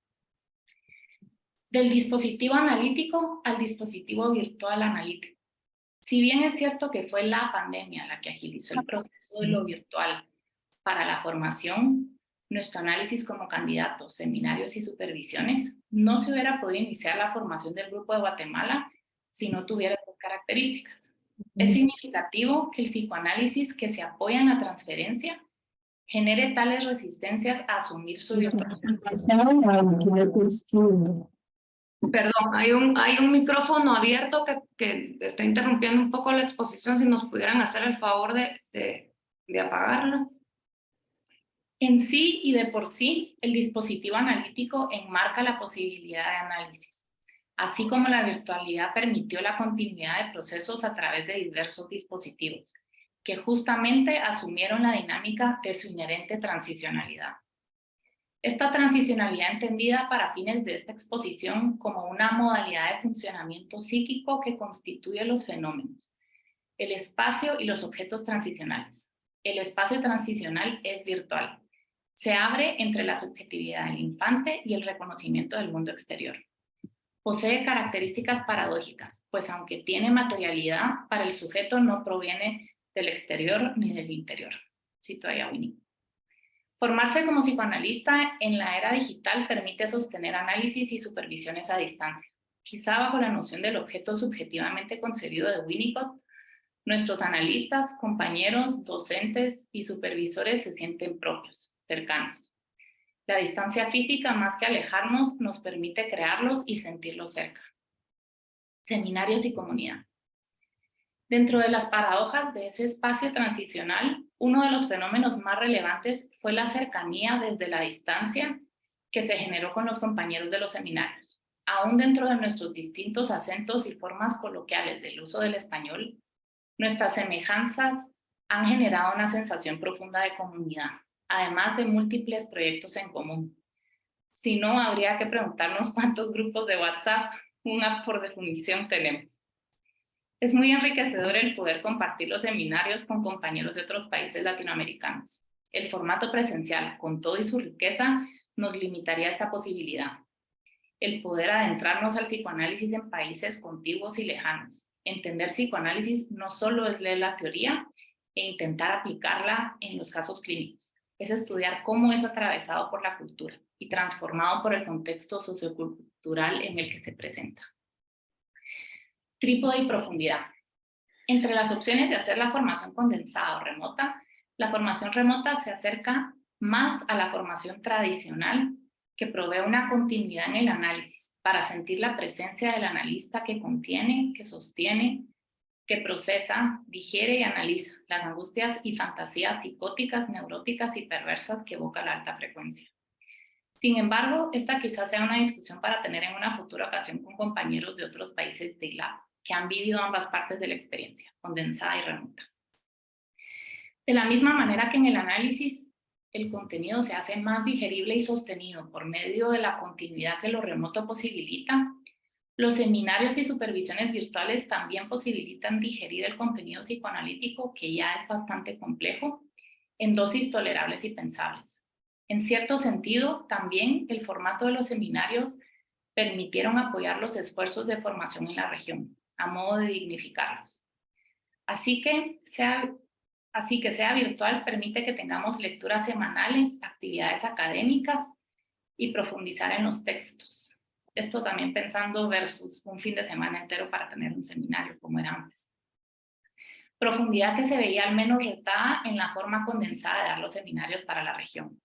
Del dispositivo analítico al dispositivo virtual analítico. Si bien es cierto que fue la pandemia la que agilizó el proceso de lo virtual para la formación, nuestro análisis como candidatos, seminarios y supervisiones, no se hubiera podido iniciar la formación del Grupo de Guatemala si no tuviera estas características. Es significativo que el psicoanálisis que se apoya en la transferencia genere tales resistencias a asumir su virtualidad. Perdón, hay un micrófono abierto que está interrumpiendo un poco la exposición. Si nos pudieran hacer el favor de apagarlo. En sí y de por sí, el dispositivo analítico enmarca la posibilidad de análisis, así como la virtualidad permitió la continuidad de procesos a través de diversos dispositivos, que justamente asumieron la dinámica de su inherente transicionalidad. Esta transicionalidad entendida para fines de esta exposición como una modalidad de funcionamiento psíquico que constituye los fenómenos, el espacio y los objetos transicionales. El espacio transicional es virtual. Se abre entre la subjetividad del infante y el reconocimiento del mundo exterior. Posee características paradójicas, pues aunque tiene materialidad, para el sujeto no proviene del exterior ni del interior. Cito ahí a Winnie. Formarse como psicoanalista en la era digital permite sostener análisis y supervisiones a distancia, quizá bajo la noción del objeto subjetivamente concebido de Winnicott, Nuestros analistas, compañeros, docentes y supervisores se sienten propios, cercanos. La distancia física, más que alejarnos, nos permite crearlos y sentirlos cerca. Seminarios y comunidad. Dentro de las paradojas de ese espacio transicional, uno de los fenómenos más relevantes fue la cercanía desde la distancia que se generó con los compañeros de los seminarios. Aún dentro de nuestros distintos acentos y formas coloquiales del uso del español, nuestras semejanzas han generado una sensación profunda de comunidad, además de múltiples proyectos en común. Si no, habría que preguntarnos cuántos grupos de WhatsApp, una por definición, tenemos. Es muy enriquecedor el poder compartir los seminarios con compañeros de otros países latinoamericanos. El formato presencial, con todo y su riqueza, nos limitaría esta posibilidad. El poder adentrarnos al psicoanálisis en países contiguos y lejanos. Entender psicoanálisis no solo es leer la teoría e intentar aplicarla en los casos clínicos, es estudiar cómo es atravesado por la cultura y transformado por el contexto sociocultural en el que se presenta. Trípode y profundidad. Entre las opciones de hacer la formación condensada o remota, la formación remota se acerca más a la formación tradicional que provee una continuidad en el análisis para sentir la presencia del analista que contiene, que sostiene, que procesa, digiere y analiza las angustias y fantasías psicóticas, neuróticas y perversas que evoca la alta frecuencia. Sin embargo, esta quizás sea una discusión para tener en una futura ocasión con compañeros de otros países de ILAB, que han vivido ambas partes de la experiencia, condensada y remota. De la misma manera que en el análisis, el contenido se hace más digerible y sostenido por medio de la continuidad que lo remoto posibilita, los seminarios y supervisiones virtuales también posibilitan digerir el contenido psicoanalítico, que ya es bastante complejo, en dosis tolerables y pensables. En cierto sentido, también el formato de los seminarios permitieron apoyar los esfuerzos de formación en la región, a modo de dignificarlos. Así que sea virtual permite que tengamos lecturas semanales, actividades académicas y profundizar en los textos. Esto también pensando versus un fin de semana entero para tener un seminario como era antes. Profundidad que se veía al menos retada en la forma condensada de dar los seminarios para la región.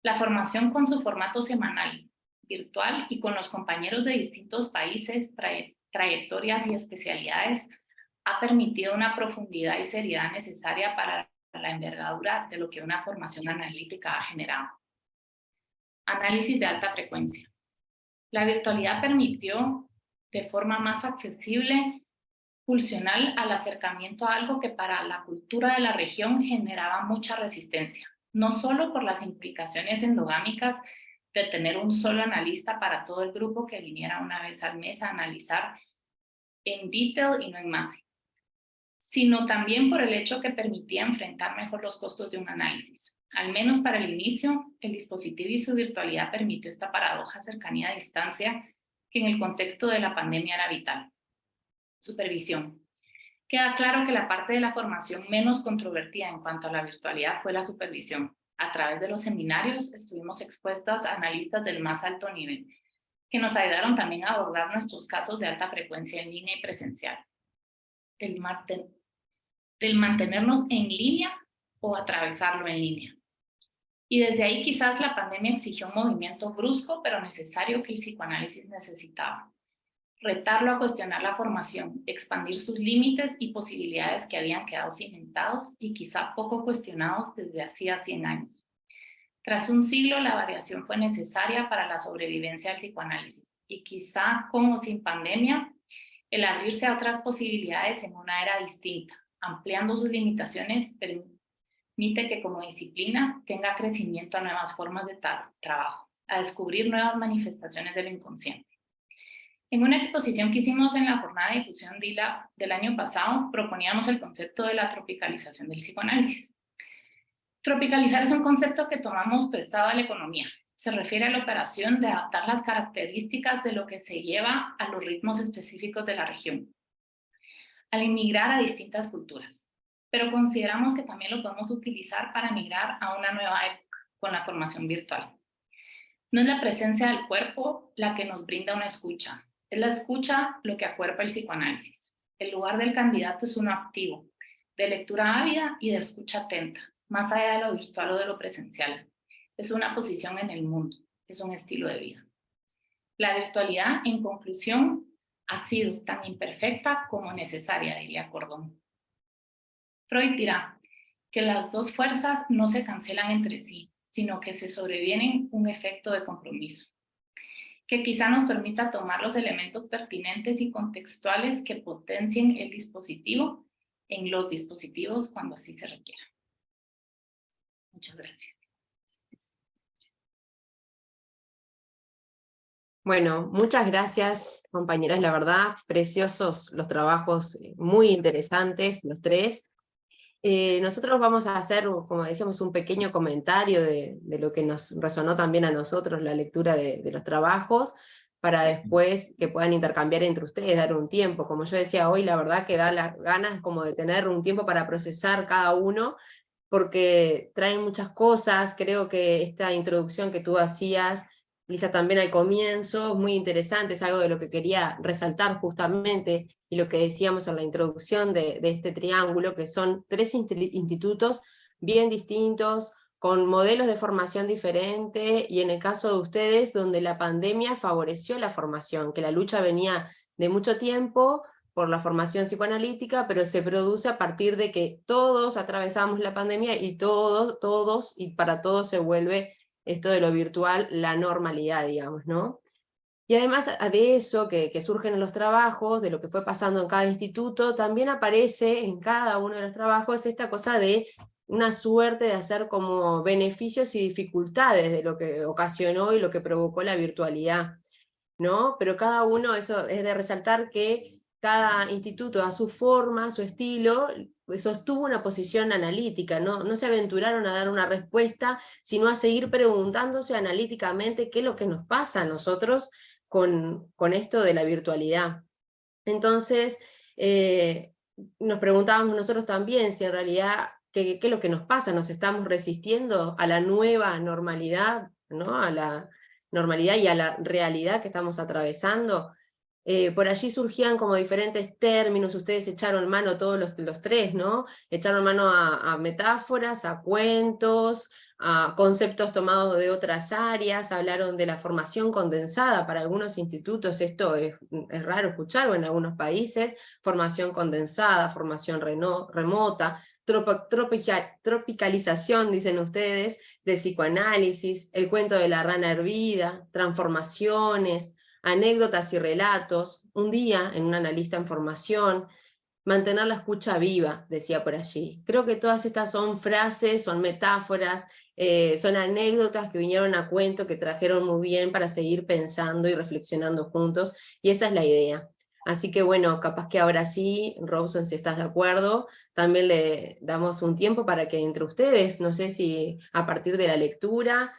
La formación con su formato semanal, virtual y con los compañeros de distintos países, trayectorias y especialidades ha permitido una profundidad y seriedad necesaria para la envergadura de lo que una formación analítica ha generado. Análisis de alta frecuencia. La virtualidad permitió de forma más accesible, funcional al acercamiento a algo que para la cultura de la región generaba mucha resistencia, no solo por las implicaciones endogámicas de tener un solo analista para todo el grupo que viniera una vez al mes a analizar en detail y no en masa, sino también por el hecho que permitía enfrentar mejor los costos de un análisis. Al menos para el inicio, el dispositivo y su virtualidad permitió esta paradoja cercanía a distancia que en el contexto de la pandemia era vital. Supervisión. Queda claro que la parte de la formación menos controvertida en cuanto a la virtualidad fue la supervisión. A través de los seminarios estuvimos expuestas a analistas del más alto nivel, que nos ayudaron también a abordar nuestros casos de alta frecuencia en línea y presencial. Del mantenernos en línea o atravesarlo en línea. Y desde ahí quizás la pandemia exigió un movimiento brusco pero necesario que el psicoanálisis necesitaba. Retarlo a cuestionar la formación, expandir sus límites y posibilidades que habían quedado cimentados y quizá poco cuestionados desde hacía 100 años. Tras un siglo, la variación fue necesaria para la sobrevivencia del psicoanálisis y quizá con o sin pandemia, el abrirse a otras posibilidades en una era distinta, ampliando sus limitaciones, permite que como disciplina tenga crecimiento a nuevas formas de trabajo, a descubrir nuevas manifestaciones de lo inconsciente. En una exposición que hicimos en la jornada de difusión DILA del año pasado, proponíamos el concepto de la tropicalización del psicoanálisis. Tropicalizar es un concepto que tomamos prestado a la economía. Se refiere a la operación de adaptar las características de lo que se lleva a los ritmos específicos de la región, al emigrar a distintas culturas. Pero consideramos que también lo podemos utilizar para migrar a una nueva época con la formación virtual. No es la presencia del cuerpo la que nos brinda una escucha, es la escucha lo que acuerpa el psicoanálisis. El lugar del candidato es uno activo, de lectura ávida y de escucha atenta, más allá de lo virtual o de lo presencial. Es una posición en el mundo, es un estilo de vida. La virtualidad, en conclusión, ha sido tan imperfecta como necesaria, diría Cordón. Freud dirá que las dos fuerzas no se cancelan entre sí, sino que se sobrevienen un efecto de compromiso, que quizá nos permita tomar los elementos pertinentes y contextuales que potencien el dispositivo en los dispositivos cuando así se requiera. Muchas gracias. Bueno, muchas gracias, compañeras. La verdad, preciosos los trabajos, muy interesantes los tres. Nosotros vamos a hacer, como decíamos, un pequeño comentario de lo que nos resonó también a nosotros la lectura de los trabajos, para después que puedan intercambiar entre ustedes, dar un tiempo. Como yo decía hoy, la verdad que da las ganas como de tener un tiempo para procesar cada uno, porque traen muchas cosas. Creo que esta introducción que tú hacías, Lisa, también al comienzo, muy interesante, es algo de lo que quería resaltar justamente, y lo que decíamos en la introducción de este triángulo, que son tres institutos bien distintos, con modelos de formación diferentes, y en el caso de ustedes, donde la pandemia favoreció la formación, que la lucha venía de mucho tiempo por la formación psicoanalítica, pero se produce a partir de que todos atravesamos la pandemia y todos y para todos se vuelve esto de lo virtual la normalidad, digamos, ¿no? Y además de eso que surgen en los trabajos, de lo que fue pasando en cada instituto, también aparece en cada uno de los trabajos esta cosa de una suerte de hacer como beneficios y dificultades de lo que ocasionó y lo que provocó la virtualidad, ¿no? Pero cada uno, eso es de resaltar que cada instituto a su forma, a su estilo, sostuvo una posición analítica, no se aventuraron a dar una respuesta, sino a seguir preguntándose analíticamente qué es lo que nos pasa a nosotros con esto de la virtualidad. Entonces, nos preguntábamos nosotros también si en realidad, ¿qué es lo que nos pasa? ¿Nos estamos resistiendo a la nueva normalidad, ¿no? A la normalidad y a la realidad que estamos atravesando? Por allí surgían como diferentes términos, ustedes echaron mano, todos los tres, ¿no? Echaron mano a metáforas, a cuentos, a conceptos tomados de otras áreas, hablaron de la formación condensada. Para algunos institutos esto es raro escucharlo en algunos países, formación condensada, formación remota, tropicalización, dicen ustedes, de psicoanálisis, el cuento de la rana hervida, transformaciones, anécdotas y relatos, un día en un analista en formación, mantener la escucha viva, decía por allí. Creo que todas estas son frases, son metáforas, son anécdotas que vinieron a cuento, que trajeron muy bien para seguir pensando y reflexionando juntos, y esa es la idea. Así que bueno, capaz que ahora sí, Robson, si estás de acuerdo, también le damos un tiempo para que entre ustedes, no sé si a partir de la lectura,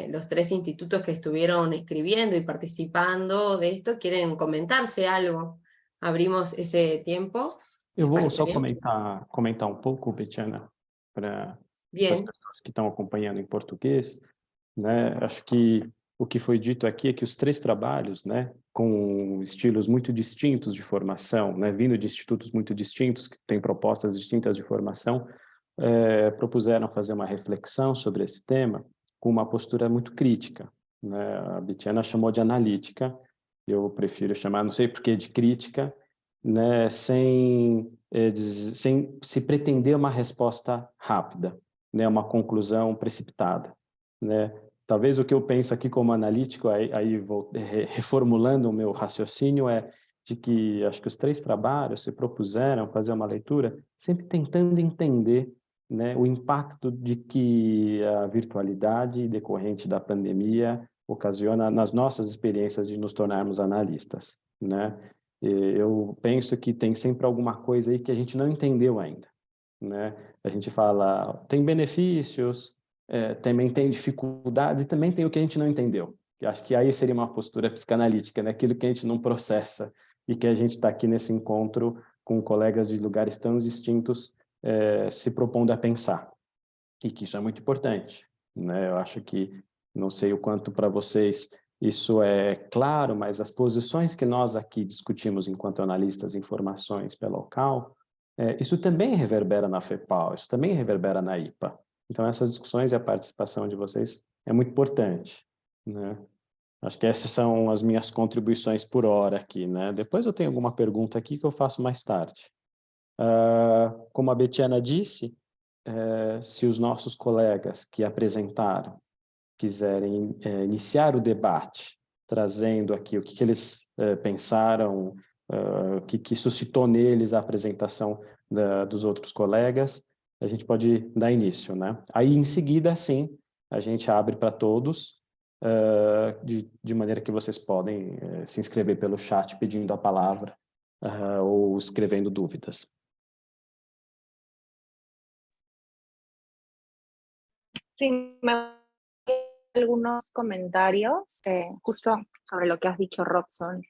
los tres institutos que estuvieron escribiendo y participando de esto, quieren comentarse algo. Abrimos esse tempo. Eu vou só comentar um pouco, Betiana, para as pessoas que estão acompanhando em português, né? Acho que o que foi dito aqui é que os três trabalhos, né, com estilos muito distintos de formação, né, vindo de institutos muito distintos, que têm propostas distintas de formação, propuseram fazer uma reflexão sobre esse tema com uma postura muito crítica, né? A Betiana chamou de analítica, eu prefiro chamar, não sei por que, de crítica, né, sem se pretender uma resposta rápida, né, uma conclusão precipitada, né? Talvez o que eu penso aqui como analítico, aí vou reformulando o meu raciocínio, é de que acho que os três trabalhos se propuseram fazer uma leitura sempre tentando entender, né, o impacto de que a virtualidade decorrente da pandemia ocasiona nas nossas experiências de nos tornarmos analistas, né? Eu penso que tem sempre alguma coisa aí que a gente não entendeu ainda, né? A gente fala, tem benefícios, também tem dificuldades e também tem o que a gente não entendeu. Eu acho que aí seria uma postura psicanalítica, né? Aquilo que a gente não processa e que a gente está aqui nesse encontro com colegas de lugares tão distintos, se propondo a pensar. E que isso é muito importante, né? Eu acho que, não sei o quanto para vocês Isso é claro, mas as posições que nós aqui discutimos enquanto analistas de informações pela local, isso também reverbera na FEPAL, isso também reverbera na IPA. Então, essas discussões e a participação de vocês é muito importante, né? Acho que essas são as minhas contribuições por hora aqui, né? Depois eu tenho alguma pergunta aqui que eu faço mais tarde. Como a Betiana disse, se os nossos colegas que apresentaram quiserem iniciar o debate, trazendo aqui o que eles pensaram, o que suscitou neles a apresentação dos outros colegas, a gente pode dar início, né? Aí, em seguida, sim, a gente abre para todos, de maneira que vocês podem se inscrever pelo chat pedindo a palavra ou escrevendo dúvidas. Sí, algunos comentarios justo sobre lo que has dicho, Robson.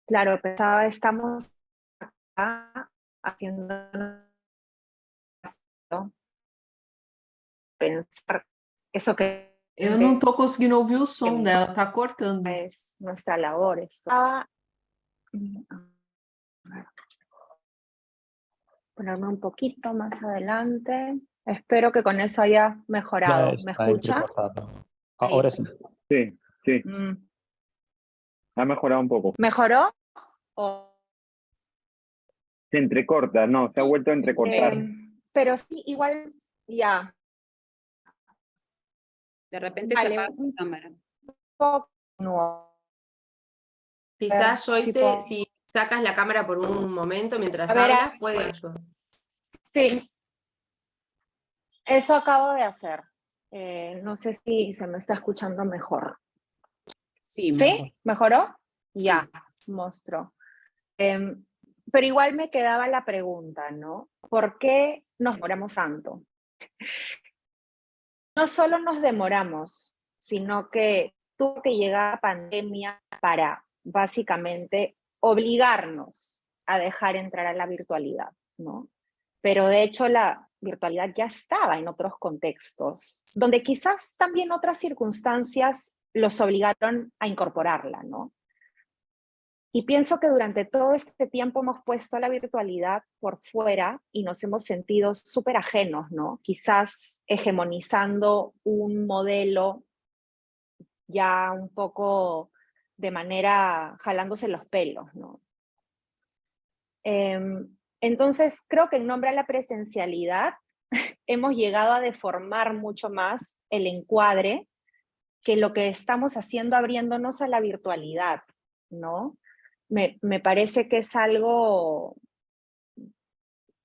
Claro, pensaba, estamos acá haciendo pensar eso que eu não estou conseguindo ouvir o som dela, está cortando. Es nuestra labor. Estaba ponerme un poquito más adelante. Espero que con eso haya mejorado. ¿Me escucha? Ahora sí. Sí, sí. Ha mejorado un poco. ¿Mejoró? Se entrecorta, no, se ha vuelto a entrecortar. Pero sí, igual ya. De repente se apaga la cámara. No. Quizás, Joyce, tipo, si sacas la cámara por un momento mientras A ver, hablas, puede ayudar. Sí, eso acabo de hacer. No sé si se me está escuchando mejor. Sí, mejor. ¿Sí? ¿Mejoró? Ya, Sí. mostró. Pero igual me quedaba la pregunta, ¿no? ¿Por qué nos demoramos tanto? No solo nos demoramos, sino que tuvo que llegar la pandemia para básicamente obligarnos a dejar entrar a la virtualidad, ¿no? Pero de hecho la virtualidad ya estaba en otros contextos, donde quizás también otras circunstancias los obligaron a incorporarla, ¿no? Y pienso que durante todo este tiempo hemos puesto a la virtualidad por fuera y nos hemos sentido súper ajenos, ¿no? Quizás hegemonizando un modelo ya un poco de manera jalándose los pelos, ¿no? Entonces, creo que en nombre a la presencialidad hemos llegado a deformar mucho más el encuadre que lo que estamos haciendo abriéndonos a la virtualidad, ¿no? Me parece que es algo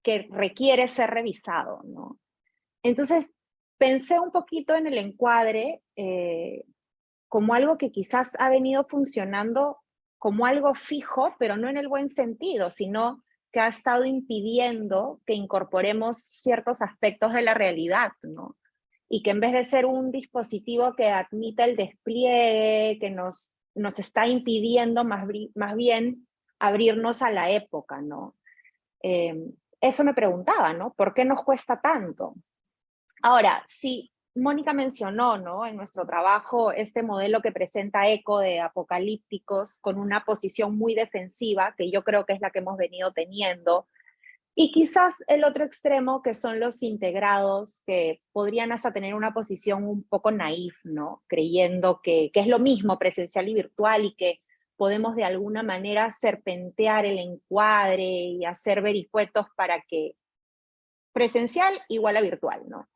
que requiere ser revisado, ¿no? Entonces, pensé un poquito en el encuadre como algo que quizás ha venido funcionando como algo fijo, pero no en el buen sentido, sino que ha estado impidiendo que incorporemos ciertos aspectos de la realidad, ¿no? Y que en vez de ser un dispositivo que admita el despliegue, que nos está impidiendo más bien abrirnos a la época, ¿no? Eso me preguntaba, ¿no? ¿Por qué nos cuesta tanto? Ahora, sí, Mónica mencionó, ¿no? En nuestro trabajo este modelo que presenta ECO de apocalípticos con una posición muy defensiva, que yo creo que es la que hemos venido teniendo, y quizás el otro extremo, que son los integrados, que podrían hasta tener una posición un poco naif, ¿no? Creyendo que es lo mismo presencial y virtual y que podemos de alguna manera serpentear el encuadre y hacer vericuetos para que presencial igual a virtual, ¿no?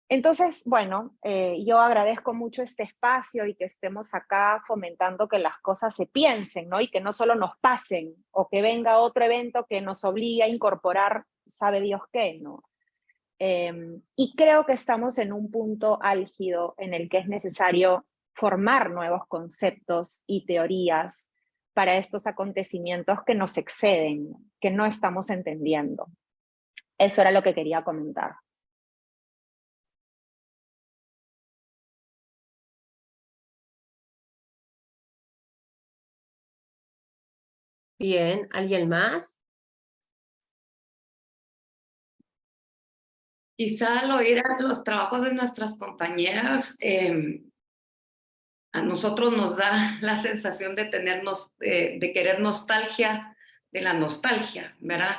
Entonces, bueno, yo agradezco mucho este espacio y que estemos acá fomentando que las cosas se piensen, ¿no? Y que no solo nos pasen o que venga otro evento que nos obligue a incorporar, sabe Dios qué, ¿no? Y creo que estamos en un punto álgido en el que es necesario formar nuevos conceptos y teorías para estos acontecimientos que nos exceden, que no estamos entendiendo. Eso era lo que quería comentar. Bien, ¿alguien más? Quizá al oír a los trabajos de nuestras compañeras, a nosotros nos da la sensación de de querer nostalgia de la nostalgia, ¿verdad?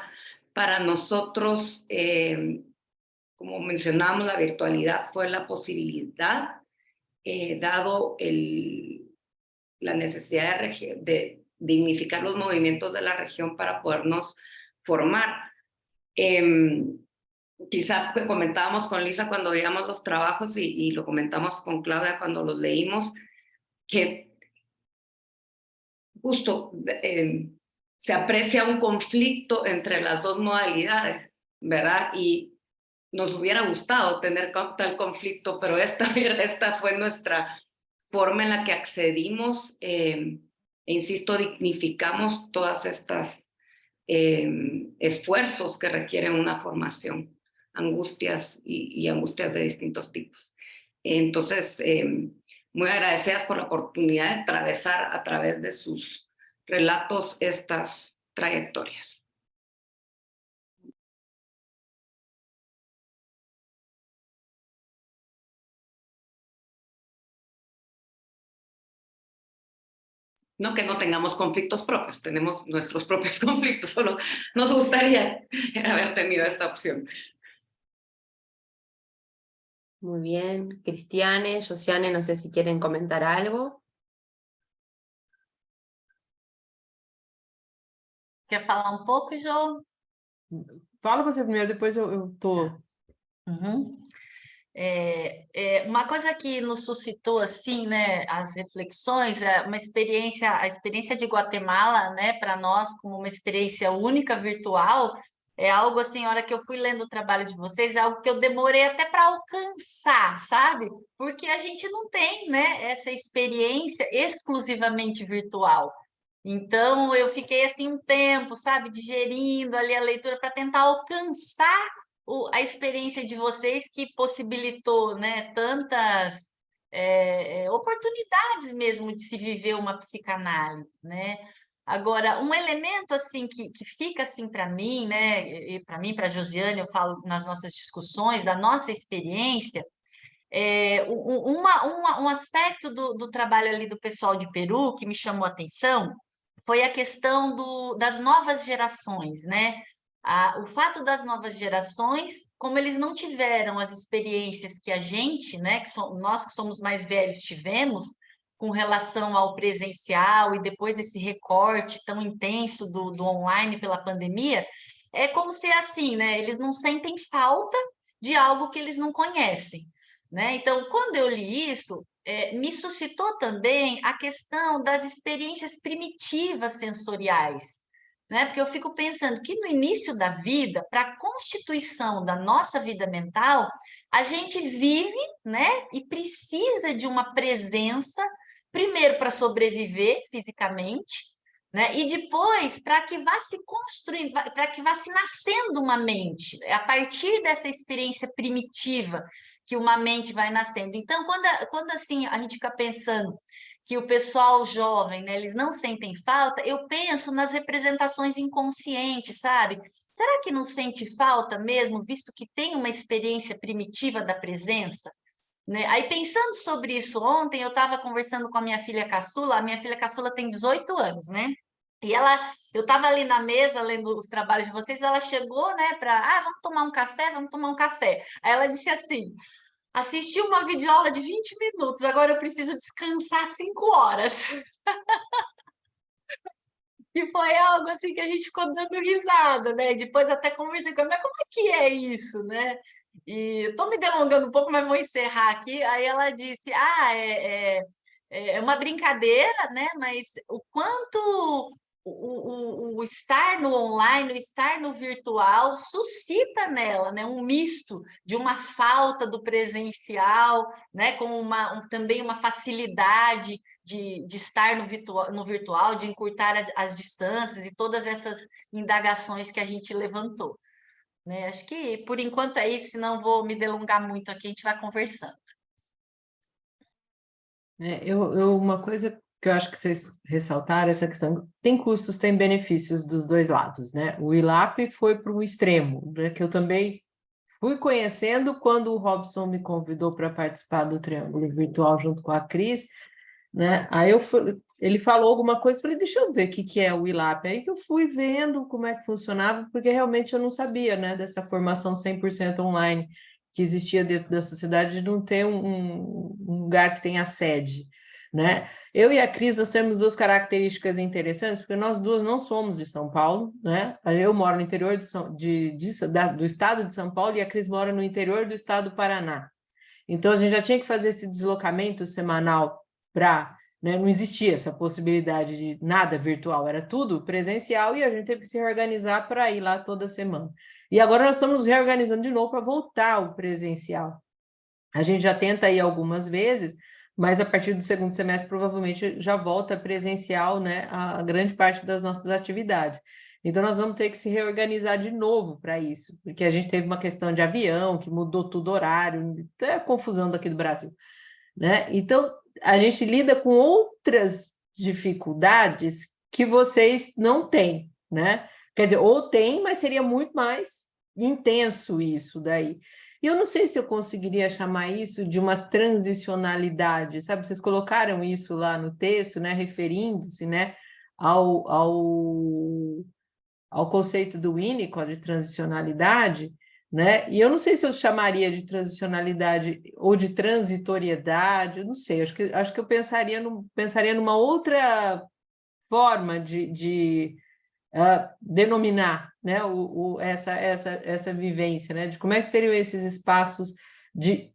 Para nosotros, como mencionábamos, la virtualidad fue la posibilidad, dado la necesidad de dignificar los movimientos de la región para podernos formar. Quizá comentábamos con Lisa cuando veíamos los trabajos y lo comentamos con Claudia cuando los leímos, que justo se aprecia un conflicto entre las dos modalidades, ¿verdad? Y nos hubiera gustado tener tal conflicto, pero esta fue nuestra forma en la que accedimos, e insisto, dignificamos todas estas esfuerzos que requieren una formación, angustias y angustias de distintos tipos. Entonces, muy agradecidas por la oportunidad de atravesar a través de sus relatos estas trayectorias. No que no tengamos conflictos propios, tenemos nuestros propios conflictos, solo nos gustaría haber tenido esta opción. Muy bien. Cristiane, Josiane, no sé si quieren comentar algo. Quer falar pouco, Jo? Fala você primeiro, depois eu tô... Uhum. Uma coisa que nos suscitou assim, né, as reflexões, a experiência de Guatemala, né, para nós como uma experiência única virtual, é algo assim, a hora que eu fui lendo o trabalho de vocês, é algo que eu demorei até para alcançar, sabe? Porque a gente não tem, né, essa experiência exclusivamente virtual. Então eu fiquei assim um tempo, sabe, digerindo ali a leitura para tentar alcançar a experiência de vocês que possibilitou, né, tantas oportunidades mesmo de se viver uma psicanálise, né? Agora, um elemento assim que fica assim para mim, né, e para mim, para a Josiane, eu falo nas nossas discussões, da nossa experiência, um aspecto do trabalho ali do pessoal de Peru que me chamou a atenção foi a questão das novas gerações, né? O fato das novas gerações, como eles não tiveram as experiências que a gente, né, nós que somos mais velhos, tivemos com relação ao presencial e depois esse recorte tão intenso do online pela pandemia, é como se assim, né, eles não sentem falta de algo que eles não conhecem, né? Então, quando eu li isso, me suscitou também a questão das experiências primitivas sensoriais, né? Porque eu fico pensando que no início da vida, para a constituição da nossa vida mental, a gente vive, né, e precisa de uma presença, primeiro para sobreviver fisicamente, né, e depois para que vá se construindo, para que vá se nascendo uma mente, a partir dessa experiência primitiva que uma mente vai nascendo. Então, quando assim a gente fica pensando que o pessoal jovem, né, eles não sentem falta, eu penso nas representações inconscientes, sabe? Será que não sente falta mesmo, visto que tem uma experiência primitiva da presença? Né? Aí, pensando sobre isso ontem, eu estava conversando com a minha filha caçula tem 18 anos, né? E eu estava ali na mesa, lendo os trabalhos de vocês, ela chegou, né, vamos tomar um café. Aí ela disse assim, assisti uma videoaula de 20 minutos, agora eu preciso descansar 5 horas. E foi algo assim que a gente ficou dando risada, né? Depois até conversei com ela, mas como é que é isso, né? E estou me delongando um pouco, mas vou encerrar aqui. Aí ela disse, é uma brincadeira, né? Mas o quanto o estar no online, o estar no virtual, suscita nela, né, um misto de uma falta do presencial, né, com também uma facilidade de estar no virtual, de encurtar as distâncias e todas essas indagações que a gente levantou. Né? Acho que, por enquanto, é isso, senão vou me delongar muito aqui, a gente vai conversando. Uma coisa que eu acho que vocês ressaltaram, essa questão, tem custos, tem benefícios dos dois lados, né? O ILAP foi para um extremo, né? Que eu também fui conhecendo quando o Robson me convidou para participar do Triângulo Virtual junto com a Cris, né? Aí ele falou alguma coisa, falei, deixa eu ver o que é o ILAP. Aí que eu fui vendo como é que funcionava, porque realmente eu não sabia, né, dessa formação 100% online que existia dentro da sociedade, de não ter um lugar que tenha sede, né? Eu e a Cris, nós temos duas características interessantes, porque nós duas não somos de São Paulo, né? Eu moro no interior do estado de São Paulo e a Cris mora no interior do estado do Paraná. Então, a gente já tinha que fazer esse deslocamento semanal para... Né? Não existia essa possibilidade de nada virtual, era tudo presencial e a gente teve que se reorganizar para ir lá toda semana. E agora nós estamos nos reorganizando de novo para voltar ao presencial. A gente já tenta ir algumas vezes, mas a partir do segundo semestre provavelmente já volta presencial, né, a grande parte das nossas atividades. Então nós vamos ter que se reorganizar de novo para isso, porque a gente teve uma questão de avião, que mudou tudo horário, até a confusão daqui do Brasil, né? Então a gente lida com outras dificuldades que vocês não têm, né? Quer dizer, ou tem, mas seria muito mais intenso isso daí. E eu não sei se eu conseguiria chamar isso de uma transicionalidade, sabe? Vocês colocaram isso lá no texto, né? Referindo-se, né, ao conceito do Winnicott de transicionalidade, né? E eu não sei se eu chamaria de transicionalidade ou de transitoriedade, eu não sei, acho que eu pensaria numa outra forma de denominar, né, essa vivência, né, de como é que seriam esses espaços de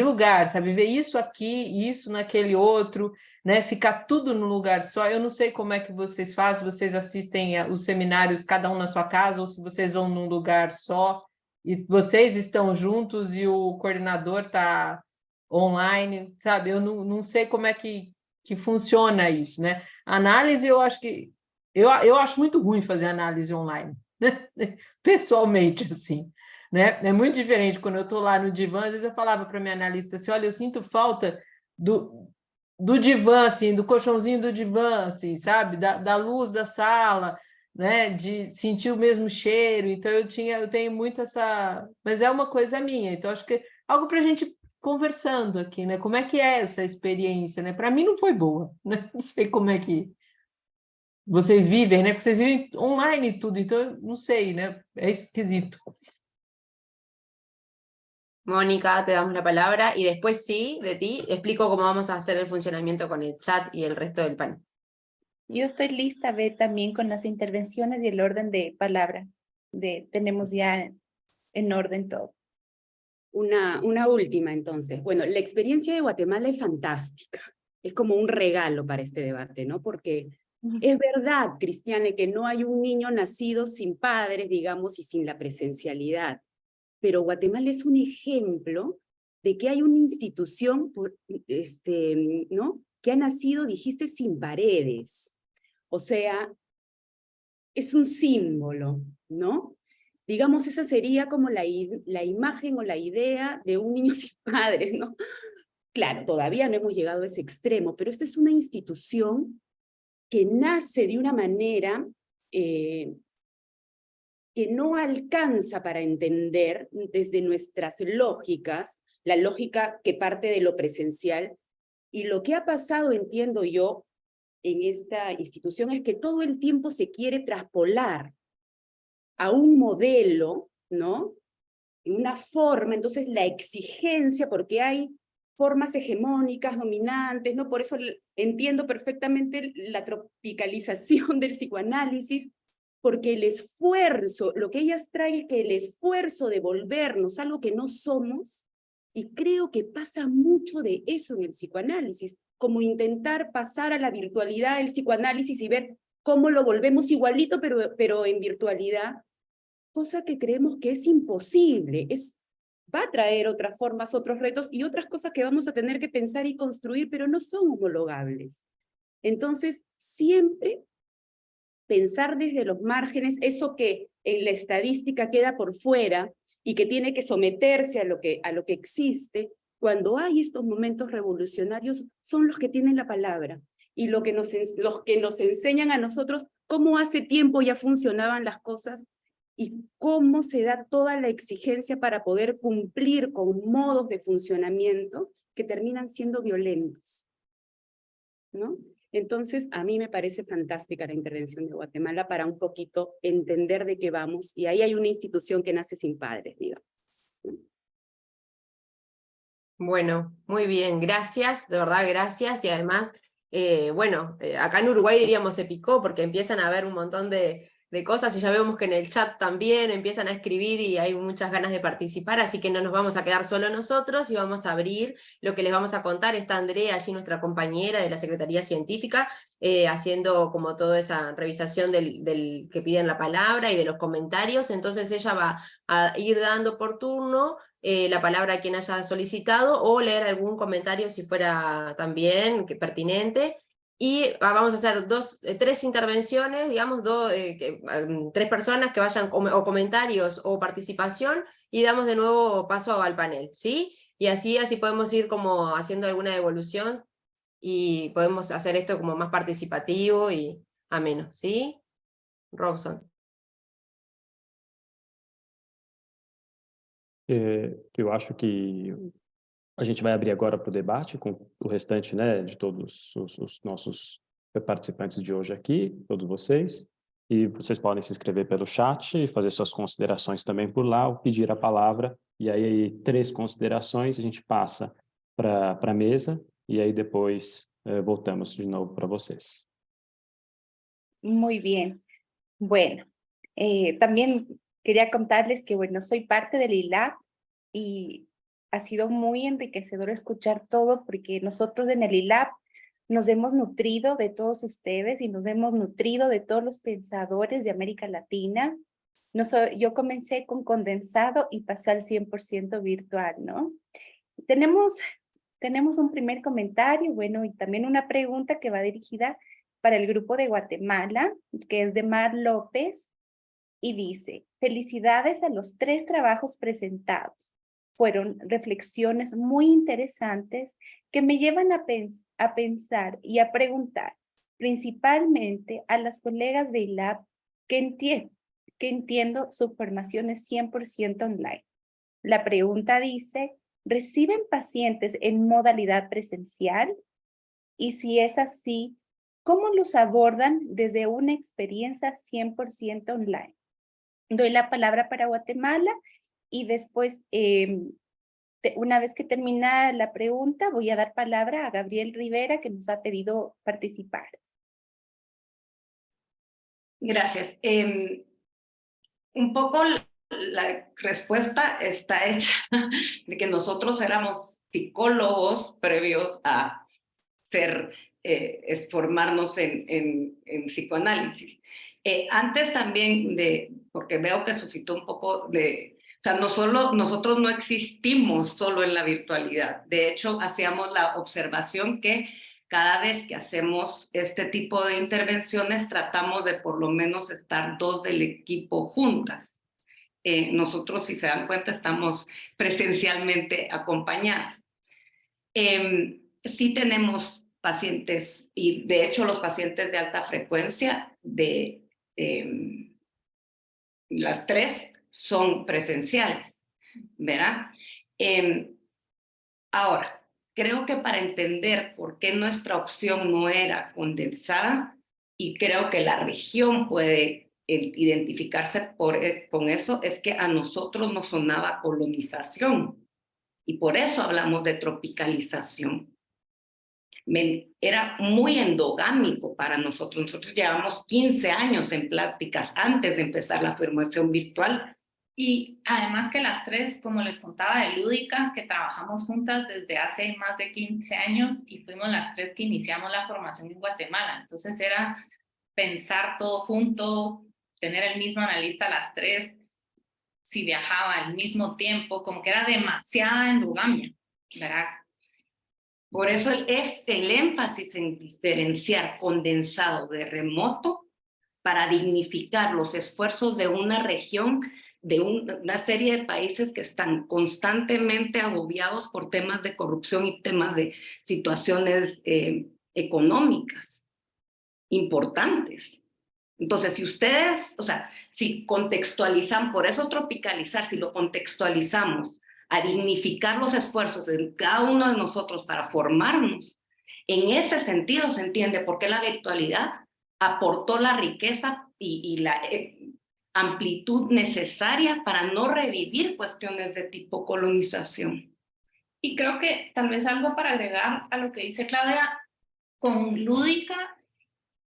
lugar, sabe, viver isso aqui, isso naquele outro, né, ficar tudo no lugar só. Eu não sei como é que vocês fazem, se vocês assistem os seminários cada um na sua casa, ou se vocês vão num lugar só, e vocês estão juntos e o coordenador está online, sabe, eu não sei como é que funciona isso, né, análise eu acho que eu acho muito ruim fazer análise online, né? Pessoalmente, assim, né? É muito diferente quando eu estou lá no divã, às vezes eu falava para minha analista assim, olha, eu sinto falta do divã, assim, do colchãozinho do divã, assim, sabe? Da luz da sala, né? De sentir o mesmo cheiro. Então, eu tenho muito essa... Mas é uma coisa minha, então acho que é algo para a gente conversando aqui, né? Como é que é essa experiência, né? Para mim não foi boa, né? Não sei como é que vocês vivem, né? Porque vocês vivem online e tudo, então eu não sei, né? É esquisito. Mónica, te damos la palabra y después sí, de ti, explico cómo vamos a hacer el funcionamiento con el chat y el resto del panel. Yo estoy lista, Beth, también con las intervenciones y el orden de palabra. Tenemos ya en orden todo. Una última, entonces. Bueno, la experiencia de Guatemala es fantástica. Es como un regalo para este debate, ¿no? Porque es verdad, Cristiane, que no hay un niño nacido sin padres, digamos, y sin la presencialidad. Pero Guatemala es un ejemplo de que hay una institución, ¿no? Que ha nacido, dijiste, sin paredes. O sea, es un símbolo, ¿no? Digamos, esa sería como la imagen o la idea de un niño sin padres, ¿no? Claro, todavía no hemos llegado a ese extremo, pero esta es una institución que nace de una manera que no alcanza para entender desde nuestras lógicas, la lógica que parte de lo presencial, y lo que ha pasado, entiendo yo, en esta institución es que todo el tiempo se quiere traspolar a un modelo, ¿no? Una forma, entonces la exigencia, porque hay formas hegemónicas, dominantes, ¿no? Por eso entiendo perfectamente la tropicalización del psicoanálisis, porque el esfuerzo, lo que ellas traen es que el esfuerzo de volvernos algo que no somos, y creo que pasa mucho de eso en el psicoanálisis, como intentar pasar a la virtualidad del psicoanálisis y ver cómo lo volvemos igualito, pero en virtualidad, cosa que creemos que es imposible, va a traer otras formas, otros retos y otras cosas que vamos a tener que pensar y construir, pero no son homologables. Entonces, siempre pensar desde los márgenes, eso que en la estadística queda por fuera y que tiene que someterse a lo que existe, cuando hay estos momentos revolucionarios, son los que tienen la palabra y los que nos enseñan a nosotros cómo hace tiempo ya funcionaban las cosas y cómo se da toda la exigencia para poder cumplir con modos de funcionamiento que terminan siendo violentos, ¿no? Entonces, a mí me parece fantástica la intervención de Guatemala para un poquito entender de qué vamos, y ahí hay una institución que nace sin padres, digamos. Bueno, muy bien, gracias, de verdad gracias, y además, bueno, acá en Uruguay diríamos se picó porque empiezan a haber un montón de cosas y ya vemos que en el chat también empiezan a escribir y hay muchas ganas de participar, así que no nos vamos a quedar solo nosotros y vamos a abrir lo que les vamos a contar. Está Andrea, allí nuestra compañera de la Secretaría Científica, haciendo como toda esa revisación del que piden la palabra y de los comentarios, entonces ella va a ir dando por turno la palabra a quien haya solicitado o leer algún comentario si fuera también pertinente. Y vamos a hacer tres intervenciones, digamos, tres personas que vayan o comentarios o participación, y damos de nuevo paso al panel, ¿sí? Y así podemos ir como haciendo alguna devolución y podemos hacer esto como más participativo y ameno, ¿sí? Robson. Eu acho que a gente vai abrir agora para o debate com o restante, né, de todos os nossos participantes de hoje aqui, todos vocês, e vocês podem se inscrever pelo chat e fazer suas considerações também por lá, ou pedir a palavra, e aí 3 considerações a gente passa para a mesa, e aí depois voltamos de novo para vocês. Muy bien. Bueno, también quería contarles que, bueno, soy parte del ILAP y ha sido muy enriquecedor escuchar todo porque nosotros en el ILAP nos hemos nutrido de todos ustedes y nos hemos nutrido de todos los pensadores de América Latina. Yo comencé con condensado y pasé al 100% virtual, ¿no? Tenemos un primer comentario, bueno, y también una pregunta que va dirigida para el grupo de Guatemala, que es de Mar López, y dice: felicidades a los 3 trabajos presentados. Fueron reflexiones muy interesantes que me llevan a pensar y a preguntar, principalmente a las colegas de ILAP, que entiendo su formación es 100% online. La pregunta dice: ¿reciben pacientes en modalidad presencial? Y si es así, ¿cómo los abordan desde una experiencia 100% online? Doy la palabra para Guatemala y después, una vez que termina la pregunta, voy a dar palabra a Gabriel Rivera, que nos ha pedido participar. Gracias. Un poco la respuesta está hecha de que nosotros éramos psicólogos previos a formarnos en psicoanálisis. Antes también porque veo que suscitó un poco de, o sea, nosotros no existimos solo en la virtualidad. De hecho, hacíamos la observación que cada vez que hacemos este tipo de intervenciones, tratamos de por lo menos estar 2 del equipo juntas. Nosotros, si se dan cuenta, estamos presencialmente acompañadas. Sí tenemos pacientes, y de hecho los pacientes de alta frecuencia las 3 son presenciales, ¿verdad? Ahora, creo que para entender por qué nuestra opción no era condensada, y creo que la región puede identificarse con eso, es que a nosotros nos sonaba colonización, y por eso hablamos de tropicalización. Era muy endogámico para nosotros. Nosotros llevamos 15 años en pláticas antes de empezar la formación virtual. Y además que las 3, como les contaba de Lúdica, que trabajamos juntas desde hace más de 15 años y fuimos las 3 que iniciamos la formación en Guatemala. Entonces era pensar todo junto, tener el mismo analista las 3, si viajaba al mismo tiempo, como que era demasiada endogamia, ¿verdad? Por eso el énfasis en diferenciar condensado de remoto para dignificar los esfuerzos de una región, de una serie de países que están constantemente agobiados por temas de corrupción y temas de situaciones económicas importantes. Entonces, si ustedes, o sea, si contextualizan, por eso tropicalizar, si lo contextualizamos a dignificar los esfuerzos de cada uno de nosotros para formarnos, en ese sentido se entiende por qué la virtualidad aportó la riqueza y la amplitud necesaria para no revivir cuestiones de tipo colonización. Y creo que tal vez algo para agregar a lo que dice Claudia, con lúdica,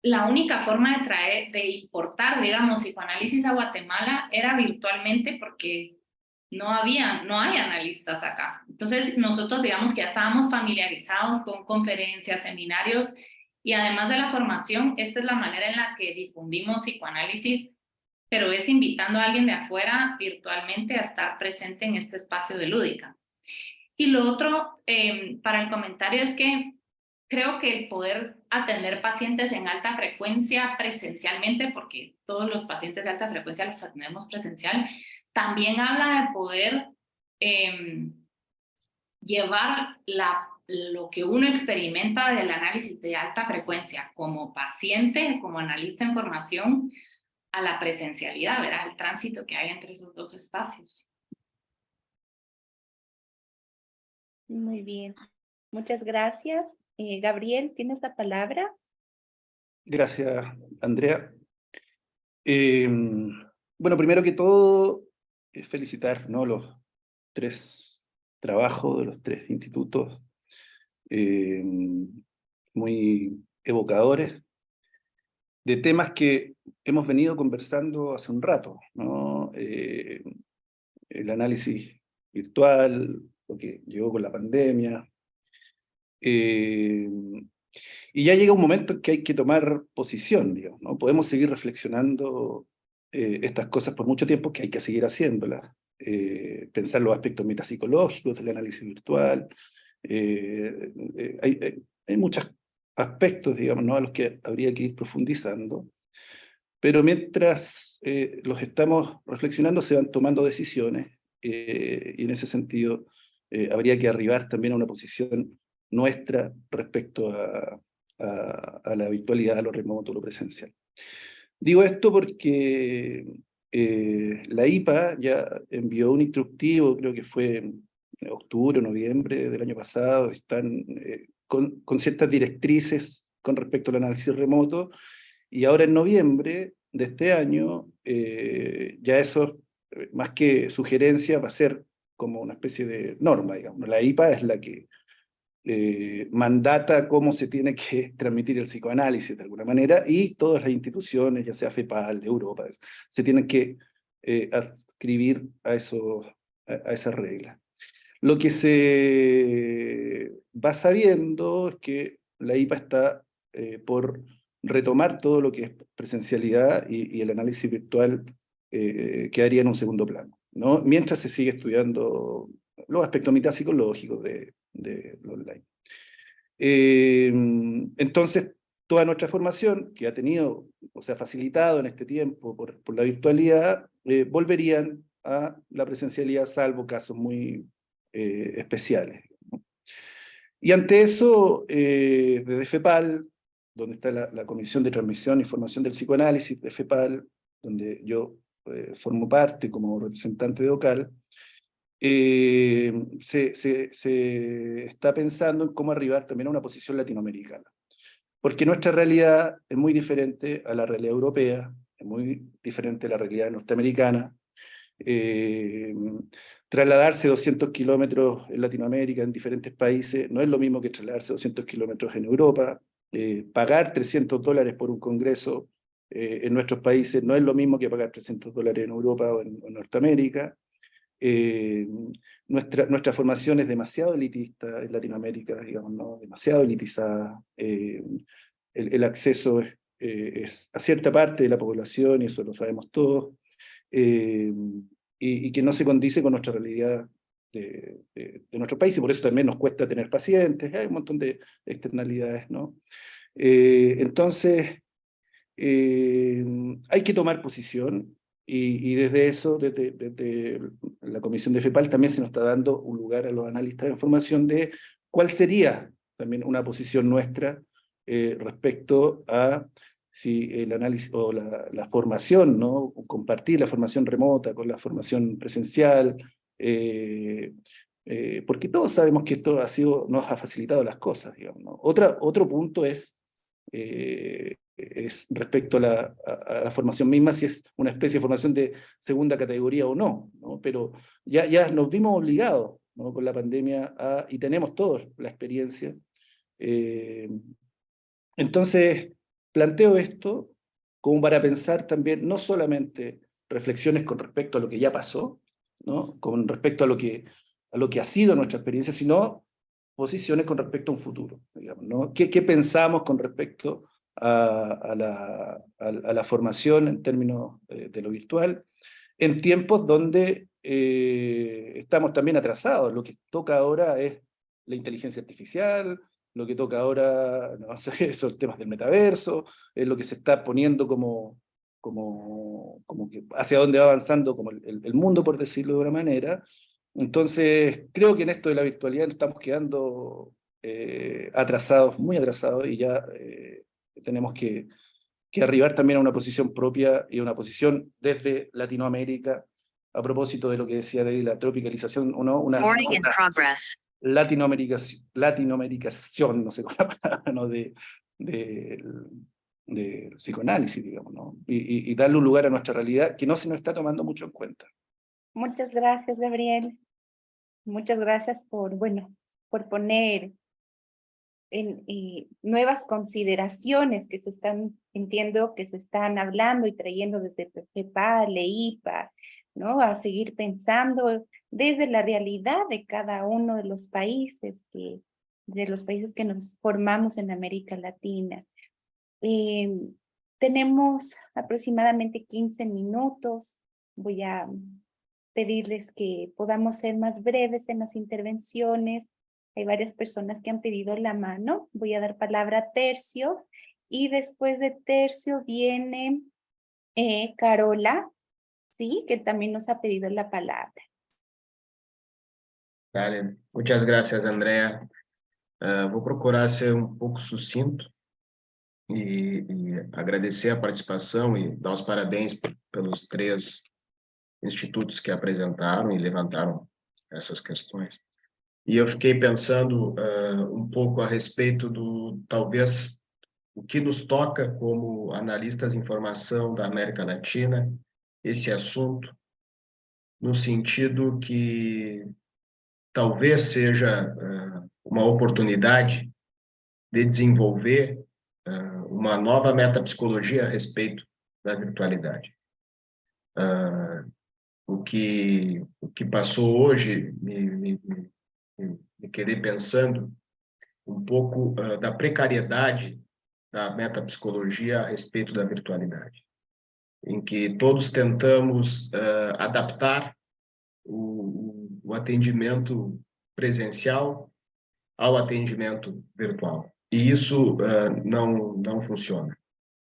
la única forma de importar, digamos, psicoanálisis a Guatemala era virtualmente porque no hay analistas acá. Entonces nosotros digamos que ya estábamos familiarizados con conferencias, seminarios, y además de la formación, esta es la manera en la que difundimos psicoanálisis, pero es invitando a alguien de afuera virtualmente a estar presente en este espacio de lúdica. Y lo otro, para el comentario, es que creo que el poder atender pacientes en alta frecuencia presencialmente, porque todos los pacientes de alta frecuencia los atendemos presencial, también habla de poder llevar lo que uno experimenta del análisis de alta frecuencia como paciente, como analista en formación, a la presencialidad, ¿verdad? El tránsito que hay entre esos dos espacios. Muy bien, muchas gracias. Gabriel, ¿tienes la palabra? Gracias, Andrea. Bueno, primero que todo, felicitar, ¿no?, los 3 trabajos de los 3 institutos, muy evocadores, de temas que hemos venido conversando hace un rato, ¿no? El análisis virtual, lo que llegó con la pandemia. Y ya llega un momento en que hay que tomar posición, digamos, ¿no? Podemos seguir reflexionando estas cosas por mucho tiempo, que hay que seguir haciéndolas. Pensar los aspectos metapsicológicos del análisis virtual. Hay muchos aspectos, digamos, ¿no?, a los que habría que ir profundizando. Pero mientras los estamos reflexionando, se van tomando decisiones, y en ese sentido habría que arribar también a una posición nuestra respecto a la virtualidad, a lo remoto, a lo presencial. Digo esto porque la IPA ya envió un instructivo, creo que fue en octubre o noviembre del año pasado, están con ciertas directrices con respecto al análisis remoto, y ahora en noviembre de este año, ya eso, más que sugerencia, va a ser como una especie de norma, digamos. La IPA es la que mandata cómo se tiene que transmitir el psicoanálisis de alguna manera, y todas las instituciones, ya sea FEPAL, de Europa, se tienen que adscribir a esas reglas. Lo que se va sabiendo es que la IPA está por retomar todo lo que es presencialidad, y el análisis virtual quedaría en un segundo plano, ¿no?, mientras se sigue estudiando los aspectos metapsicológicos de lo online. Entonces, toda nuestra formación, que ha tenido, o sea, facilitado en este tiempo por la virtualidad, volverían a la presencialidad, salvo casos muy especiales, ¿no? Y ante eso, desde FEPAL, donde está la Comisión de Transmisión y Formación del Psicoanálisis de FEPAL, donde yo formo parte como representante de OCAL, se está pensando en cómo arribar también a una posición latinoamericana. Porque nuestra realidad es muy diferente a la realidad europea, es muy diferente a la realidad norteamericana. Trasladarse 200 kilómetros en Latinoamérica, en diferentes países, no es lo mismo que trasladarse 200 kilómetros en Europa. Pagar $300 por un congreso en nuestros países no es lo mismo que pagar $300 en Europa o en Norteamérica. Nuestra formación es demasiado elitista en Latinoamérica, digamos, ¿no?, demasiado elitizada. El acceso es a cierta parte de la población, y eso lo sabemos todos, y que no se condice con nuestra realidad de nuestro país, y por eso también nos cuesta tener pacientes, hay un montón de externalidades, ¿no? Entonces, hay que tomar posición, y desde eso, desde la Comisión de FEPAL, también se nos está dando un lugar a los analistas de información de cuál sería también una posición nuestra respecto a si el análisis o la formación, ¿no? Compartir la formación remota con la formación presencial, porque todos sabemos que esto nos ha facilitado las cosas, digamos, ¿no? Otro punto es respecto a la formación misma, si es una especie de formación de segunda categoría o no, ¿no? Pero ya nos vimos obligados, ¿no? Con la pandemia y tenemos todos la experiencia. Entonces, planteo esto como para pensar también, no solamente reflexiones con respecto a lo que ya pasó, ¿no? Con respecto a lo que ha sido nuestra experiencia, sino posiciones con respecto a un futuro, digamos, ¿no? ¿Qué pensamos con respecto a la formación en términos de lo virtual, en tiempos donde estamos también atrasados? Lo que toca ahora es la inteligencia artificial, lo que toca ahora, no sé, son temas del metaverso, es lo que se está poniendo como que hacia dónde va avanzando como el mundo, por decirlo de una manera. Entonces, creo que en esto de la virtualidad nos estamos quedando atrasados, muy atrasados, y ya tenemos que arribar también a una posición propia y a una posición desde Latinoamérica, a propósito de lo que decía de la tropicalización, una latinoamericación, no sé con la palabra, ¿no? de psicoanálisis, digamos, ¿no? Y darle un lugar a nuestra realidad que no se nos está tomando mucho en cuenta. Muchas gracias, Gabriel. Muchas gracias por poner en nuevas consideraciones que entiendo que se están hablando y trayendo desde PEPA, LEIPA, ¿no? A seguir pensando desde la realidad de cada uno de los países que nos formamos en América Latina. Tenemos aproximadamente 15 minutos. Voy a pedirles que podamos ser más breves en las intervenciones. Hay varias personas que han pedido la mano. Voy a dar palabra a Tercio, y después de Tercio viene Carola, ¿sí? Que también nos ha pedido la palabra. Vale, muchas gracias, Andrea. Vou procurar ser pouco sucinto e agradecer a participação e dar os parabéns pelos 3 institutos que apresentaram e levantaram essas questões. E eu fiquei pensando pouco a respeito talvez, o que nos toca como analistas de informação da América Latina, esse assunto, no sentido que talvez seja uma oportunidade de desenvolver uma nova metapsicologia a respeito da virtualidade. O que passou hoje me quedei pensando pouco da precariedade da metapsicologia a respeito da virtualidade, em que todos tentamos adaptar o atendimento presencial ao atendimento virtual. E isso não funciona.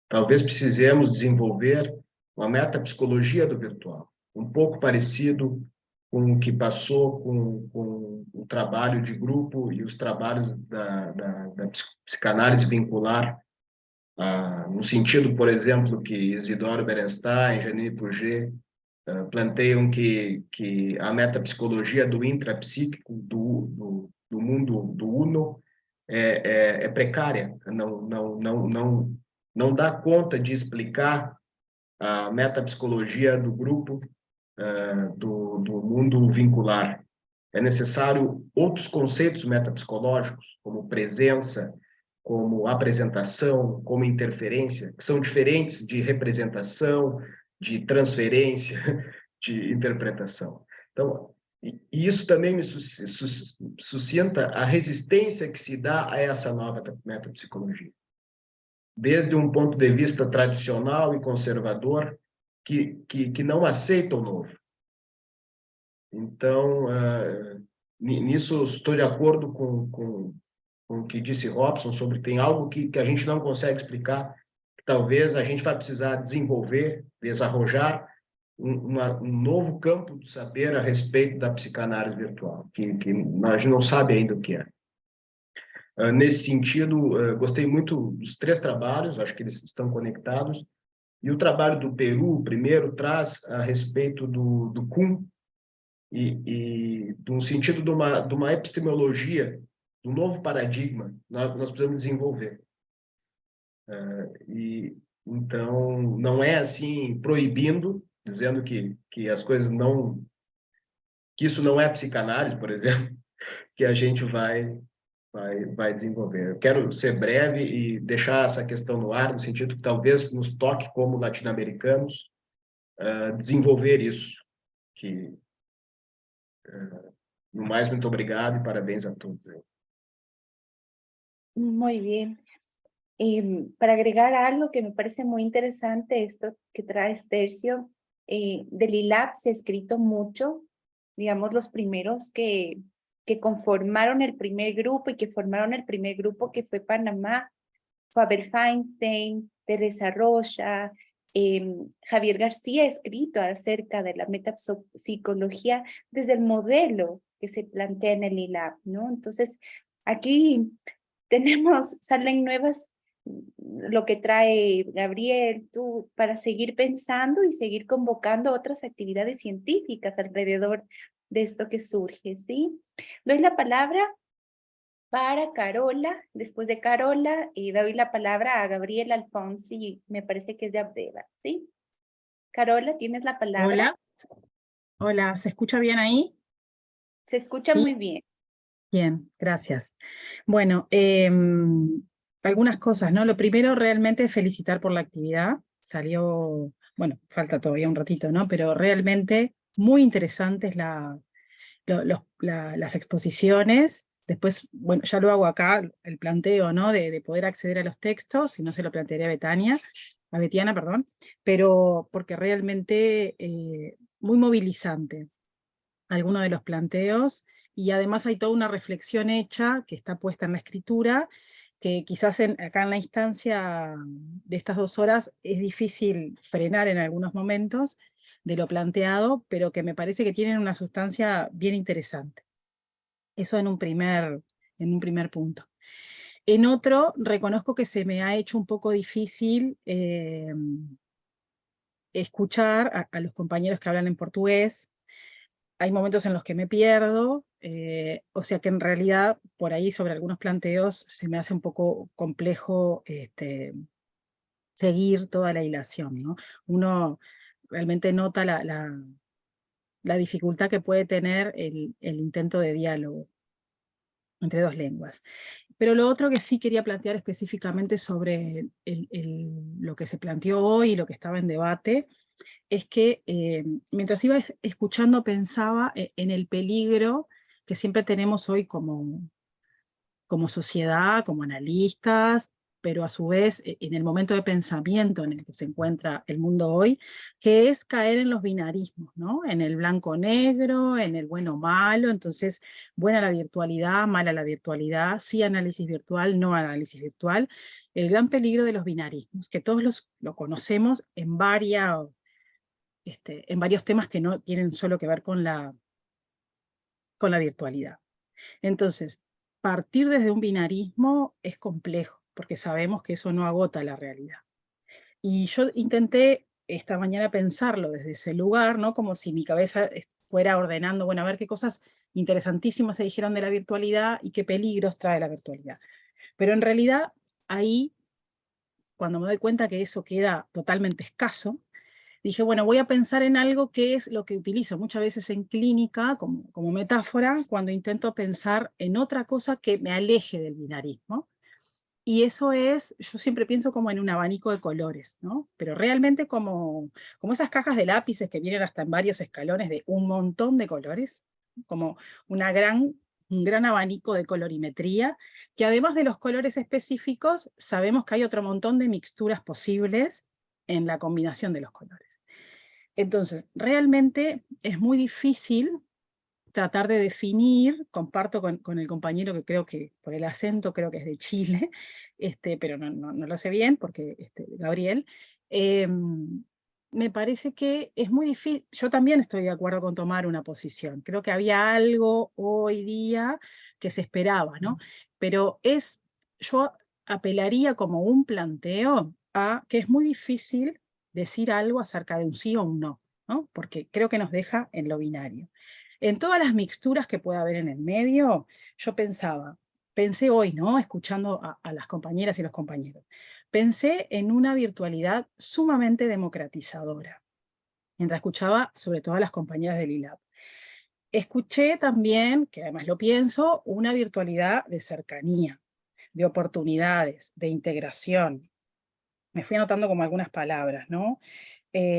Talvez precisemos desenvolver uma metapsicologia do virtual, pouco parecido com o que passou com o trabalho de grupo e os trabalhos da psicanálise vincular, no sentido, por exemplo, que Isidoro Berenstein, Janine Pouget planteiam que a metapsicologia do intrapsíquico, do mundo do uno, é precária, não dá conta de explicar a metapsicologia do grupo, do mundo vincular. É necessário outros conceitos metapsicológicos, como presença, como apresentação, como interferência, que são diferentes de representação, de transferência, de interpretação. Então, isso também me suscita a resistência que se dá a essa nova metapsicologia. Desde ponto de vista tradicional e conservador, que não aceita o novo. Então, nisso estou de acordo com o que disse Robson, sobre tem algo que a gente não consegue explicar, que talvez a gente vai precisar desenvolver, desarrojar um novo campo de saber a respeito da psicanálise virtual, que a gente não sabe ainda o que é. Nesse sentido, gostei muito dos 3 trabalhos, acho que eles estão conectados. E o trabalho do Peru, primeiro, traz a respeito do Kuhn e de um sentido de uma epistemologia, de um novo paradigma nós precisamos desenvolver. Então, não é assim proibindo, dizendo que as coisas não... que isso não é psicanálise, por exemplo, que a gente vai desenvolver. Eu quero ser breve e deixar essa questão no ar, no sentido que talvez nos toque como latino-americanos desenvolver isso. No mais, muito obrigado e parabéns a todos. Muy bien. Para agregar algo que me parece muy interesante, esto que trae Tercio, del ILAB se ha escrito mucho, digamos, los primeros que conformaron el primer grupo y que formaron el primer grupo que fue Panamá, Faber Feinstein, Teresa Rocha, Javier García ha escrito acerca de la metapsicología desde el modelo que se plantea en el ILAB, ¿no? Entonces, aquí salen nuevas, lo que trae Gabriel, tú, para seguir pensando y seguir convocando otras actividades científicas alrededor de esto que surge, ¿sí? Doy la palabra para Carola, después de Carola, doy la palabra a Gabriel Alfonsi, me parece que es de Abdeva, ¿sí? Carola, ¿tienes la palabra? Hola, ¿se escucha bien ahí? Se escucha muy bien. Bien, gracias. Bueno, algunas cosas, ¿no? Lo primero, realmente felicitar por la actividad. Salió, bueno, falta todavía un ratito, ¿no? Pero realmente muy interesantes las exposiciones. Después, bueno, ya lo hago acá, el planteo, ¿no? De poder acceder a los textos, si no se lo plantearía a Betiana, perdón, pero porque realmente muy movilizante algunos de los planteos, y además hay toda una reflexión hecha que está puesta en la escritura, que quizás acá en la instancia de estas 2 horas es difícil frenar en algunos momentos de lo planteado, pero que me parece que tienen una sustancia bien interesante. Eso en un primer punto. En otro, reconozco que se me ha hecho un poco difícil escuchar a los compañeros que hablan en portugués. Hay momentos en los que me pierdo, o sea que en realidad por ahí sobre algunos planteos se me hace un poco complejo seguir toda la hilación, ¿no? Uno realmente nota la dificultad que puede tener el intento de diálogo entre 2 lenguas. Pero lo otro que sí quería plantear específicamente sobre lo que se planteó hoy y lo que estaba en debate, es que mientras iba escuchando pensaba en el peligro que siempre tenemos hoy como sociedad, como analistas, pero a su vez en el momento de pensamiento en el que se encuentra el mundo hoy, que es caer en los binarismos, ¿no? En el blanco-negro, en el bueno-malo. Entonces, buena la virtualidad, mala la virtualidad, sí análisis virtual, no análisis virtual. El gran peligro de los binarismos, que todos lo conocemos en varios temas que no tienen solo que ver con la virtualidad. Entonces, partir desde un binarismo es complejo, porque sabemos que eso no agota la realidad. Y yo intenté esta mañana pensarlo desde ese lugar, ¿no? Como si mi cabeza fuera ordenando, bueno, a ver qué cosas interesantísimas se dijeron de la virtualidad y qué peligros trae la virtualidad. Pero en realidad, ahí, cuando me doy cuenta que eso queda totalmente escaso, dije, bueno, voy a pensar en algo que es lo que utilizo muchas veces en clínica como metáfora, cuando intento pensar en otra cosa que me aleje del binarismo. Y eso es, yo siempre pienso como en un abanico de colores, ¿no? Pero realmente como esas cajas de lápices que vienen hasta en varios escalones de un montón de colores, como un gran abanico de colorimetría, que además de los colores específicos, sabemos que hay otro montón de mixturas posibles en la combinación de los colores. Entonces, realmente es muy difícil tratar de definir, comparto con el compañero que creo que, por el acento, creo que es de Chile, pero no lo sé bien, porque Gabriel, me parece que es muy difícil, yo también estoy de acuerdo con tomar una posición, creo que había algo hoy día que se esperaba, ¿no? Pero yo apelaría como un planteo a que es muy difícil decir algo acerca de un sí o un no, ¿no? Porque creo que nos deja en lo binario. En todas las mixturas que pueda haber en el medio, yo pensé hoy, ¿no? Escuchando a las compañeras y los compañeros, pensé en una virtualidad sumamente democratizadora, mientras escuchaba sobre todo a las compañeras del ILAB. Escuché también, que además lo pienso, una virtualidad de cercanía, de oportunidades, de integración. Me fui anotando como algunas palabras, ¿no?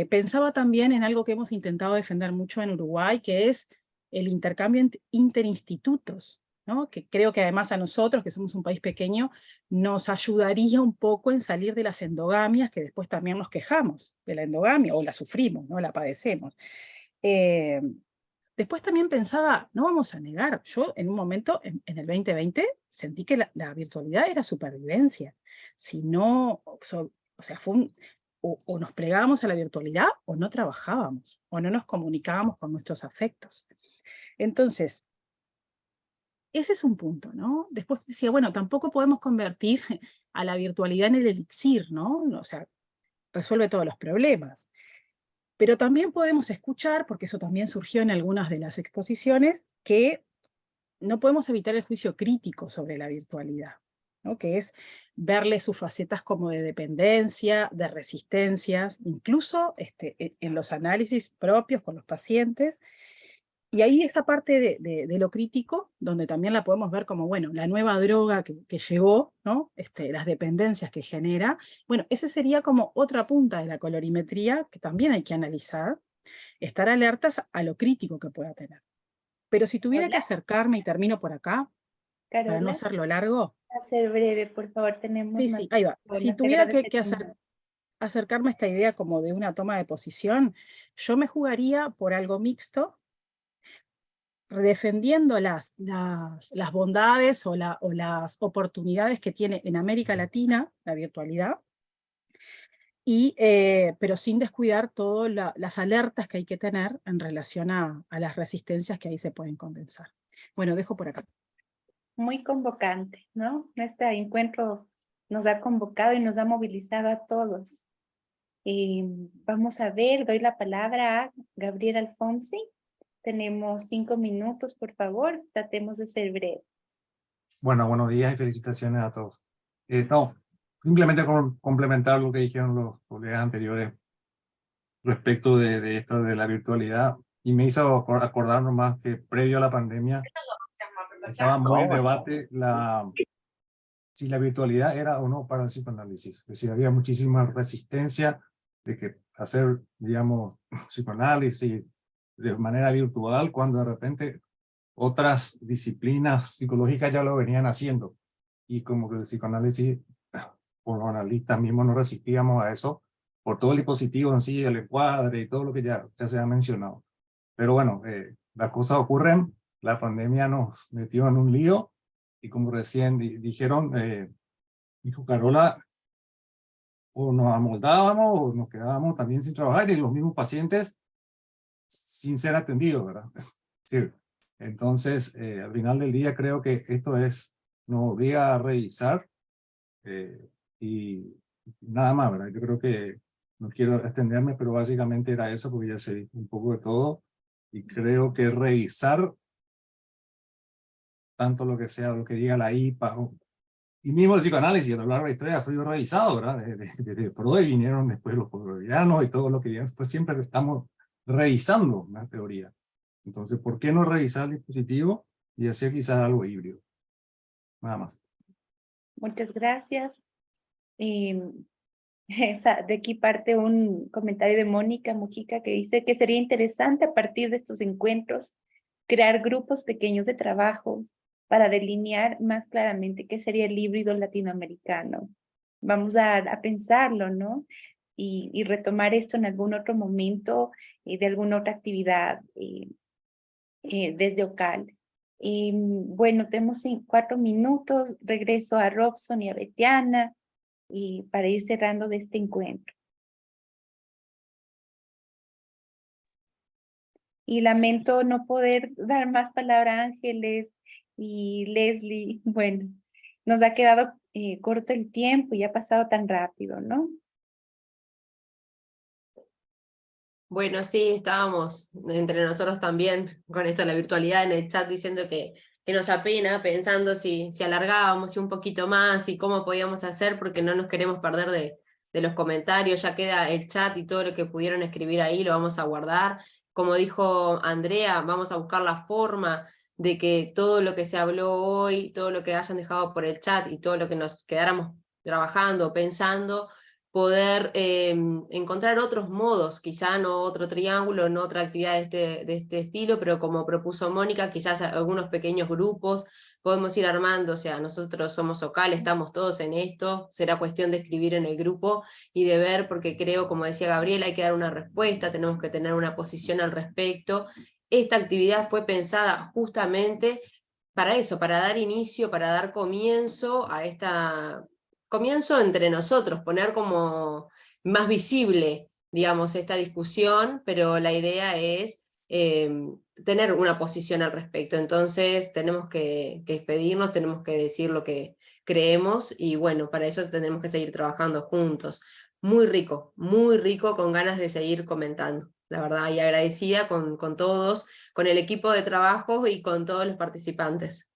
Pensaba también en algo que hemos intentado defender mucho en Uruguay, que es el intercambio interinstitutos, ¿no? Que creo que además a nosotros, que somos un país pequeño, nos ayudaría un poco en salir de las endogamias, que después también nos quejamos de la endogamia, o la sufrimos, ¿no? La padecemos. Después también pensaba, no vamos a negar, yo en un momento, en el 2020, sentí que la virtualidad era supervivencia. Si no, o sea, o nos plegábamos a la virtualidad o no trabajábamos, o no nos comunicábamos con nuestros afectos. Entonces, ese es un punto, ¿no? Después decía, bueno, tampoco podemos convertir a la virtualidad en el elixir, ¿no? O sea, resuelve todos los problemas. Pero también podemos escuchar, porque eso también surgió en algunas de las exposiciones, que no podemos evitar el juicio crítico sobre la virtualidad, ¿no? Que es verle sus facetas como de dependencia, de resistencias, incluso en los análisis propios con los pacientes. Y ahí esa parte de lo crítico, donde también la podemos ver como, bueno, la nueva droga que llegó, ¿no? Las dependencias que genera. Bueno, ese sería como otra punta de la colorimetría que también hay que analizar, estar alertas a lo crítico que pueda tener. Pero si tuviera que acercarme, y termino por acá, para no hacerlo largo. A ser breve, por favor, tenemos Sí, más. sí, ahí va. Bueno, Si te tuviera que agradecería. acercarme a esta idea como de una toma de posición, yo me jugaría por algo mixto, defendiendo las bondades o las oportunidades que tiene en América Latina la virtualidad, pero sin descuidar todas las alertas que hay que tener en relación a las resistencias que ahí se pueden condensar. Bueno, dejo por acá. Muy convocante, ¿no? Este encuentro nos ha convocado y nos ha movilizado a todos. Vamos a ver, doy la palabra a Gabriel Alfonsi. Tenemos 5 minutos, por favor, tratemos de ser breves. Bueno, buenos días y felicitaciones a todos. No, simplemente complementar lo que dijeron los colegas anteriores respecto de esto de la virtualidad, y me hizo acordar nomás que previo a la pandemia estaba muy en debate si la virtualidad era o no para el psicoanálisis. Es decir, había muchísima resistencia de que hacer, digamos, psicoanálisis de manera virtual, cuando de repente otras disciplinas psicológicas ya lo venían haciendo. Y como que el psicoanálisis, por los analistas mismos, no resistíamos a eso, por todo el dispositivo en sí, el encuadre y todo lo que ya se ha mencionado. Pero bueno, las cosas ocurren, la pandemia nos metió en un lío, y como recién dijeron, dijo Carola, o nos amoldábamos o nos quedábamos también sin trabajar, y los mismos pacientes sin ser atendidos, ¿verdad? Sí. Entonces, al final del día creo que esto nos obliga a revisar, y nada más, ¿verdad? Yo creo que no quiero extenderme, pero básicamente era eso, porque ya sé un poco de todo, y creo que revisar tanto lo que sea, lo que diga la IPA, y mismo el psicoanálisis a lo largo de la historia fue revisado, ¿verdad? Desde Freud vinieron después los freudianos y todo lo que vinieron, pues siempre estamos revisando la teoría. Entonces, ¿por qué no revisar el dispositivo y hacer quizás algo híbrido? Nada más. Muchas gracias. De aquí parte un comentario de Mónica Mujica que dice que sería interesante a partir de estos encuentros crear grupos pequeños de trabajo para delinear más claramente qué sería el híbrido latinoamericano. Vamos a pensarlo, ¿no? Y retomar esto en algún otro momento de alguna otra actividad desde OCAL. Bueno, tenemos 4 minutos, regreso a Robson y a Betiana y para ir cerrando de este encuentro. Y lamento no poder dar más palabra a Ángeles y Leslie. Bueno, nos ha quedado corto el tiempo y ha pasado tan rápido, ¿no? Bueno, sí, estábamos entre nosotros también con esto de la virtualidad en el chat diciendo que nos apena, pensando si alargábamos y un poquito más y cómo podíamos hacer, porque no nos queremos perder de los comentarios. Ya queda el chat y todo lo que pudieron escribir ahí lo vamos a guardar. Como dijo Andrea, vamos a buscar la forma de que todo lo que se habló hoy, todo lo que hayan dejado por el chat y todo lo que nos quedáramos trabajando o pensando, poder encontrar otros modos, quizá no otro triángulo, no otra actividad de este estilo, pero como propuso Mónica, quizás algunos pequeños grupos podemos ir armando. O sea, nosotros somos OCAL, estamos todos en esto, será cuestión de escribir en el grupo y de ver, porque creo, como decía Gabriela, hay que dar una respuesta, tenemos que tener una posición al respecto. Esta actividad fue pensada justamente para eso, para dar inicio, para dar comienzo a comienzo entre nosotros, poner como más visible, digamos, esta discusión, pero la idea es tener una posición al respecto. Entonces tenemos que despedirnos, tenemos que decir lo que creemos, y bueno, para eso tenemos que seguir trabajando juntos. Muy rico, con ganas de seguir comentando, la verdad, y agradecida con todos, con el equipo de trabajo y con todos los participantes.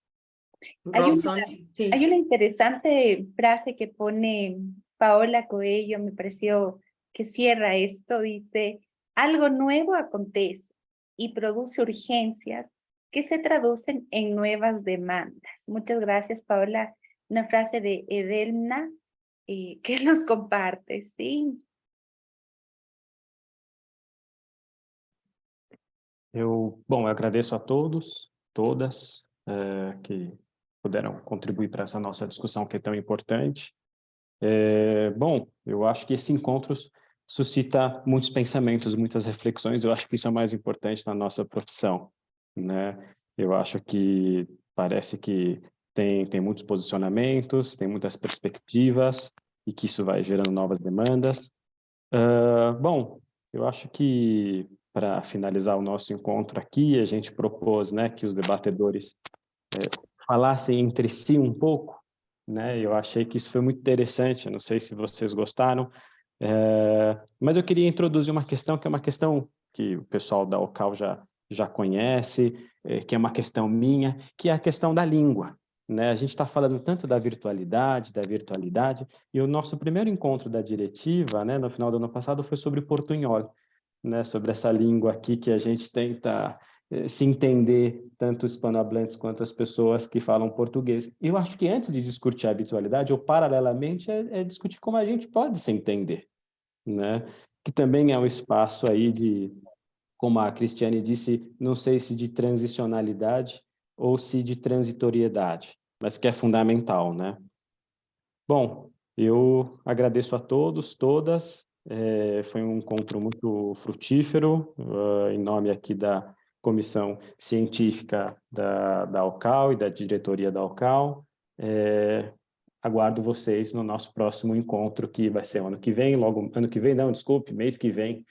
Robson, sí. Hay una interesante frase que pone Paola Coelho, me pareció que cierra esto, dice: algo nuevo acontece y produce urgencias que se traducen en nuevas demandas. Muchas gracias, Paola. Una frase de Edelna que nos comparte, ¿sí? Eu agradeço a todos, todas, que puderam contribuir para essa nossa discussão que é tão importante. Eu acho que esse encontro suscita muitos pensamentos, muitas reflexões. Eu acho que isso é o mais importante na nossa profissão, né? Eu acho que parece que tem muitos posicionamentos, tem muitas perspectivas, e que isso vai gerando novas demandas. Eu acho que, para finalizar o nosso encontro aqui, a gente propôs, né, que os debatedores falassem entre si um pouco, né? Eu achei que isso foi muito interessante. Eu não sei se vocês gostaram, mas eu queria introduzir uma questão que é uma questão que o pessoal da OCAL já conhece, que é uma questão minha, que é a questão da língua, né? A gente está falando tanto da virtualidade, e o nosso primeiro encontro da diretiva, né, no final do ano passado, foi sobre portunhol, né, sobre essa língua aqui que a gente tenta se entender, tanto os hispanohablantes quanto as pessoas que falam português. Eu acho que antes de discutir a habitualidade, ou paralelamente, é discutir como a gente pode se entender, né? Que também é um espaço aí de, como a Cristiane disse, não sei se de transicionalidade ou se de transitoriedade, mas que é fundamental, né? Bom, eu agradeço a todos, todas. Foi um encontro muito frutífero, em nome aqui da Comissão Científica da OCAL e da diretoria da OCAL. Aguardo vocês no nosso próximo encontro, que vai ser ano que vem, mês que vem.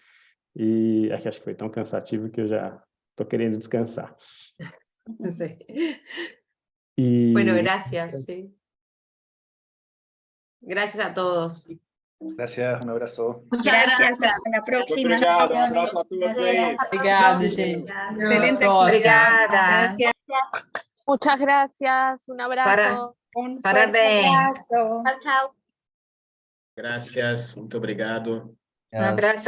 E acho que foi tão cansativo que eu já estou querendo descansar. No sé. Y... Bueno, gracias. Sí. Gracias a todos. Gracias, un abrazo. Gracias, hasta la próxima. Obrigado, um abraço a todos. Obrigado, gente. Excelente. Obrigada. Gracias. Muchas gracias, un abrazo. Un Parabéns. fuerte abrazo. Chao, chao. Gracias, muito obrigado. Um abraço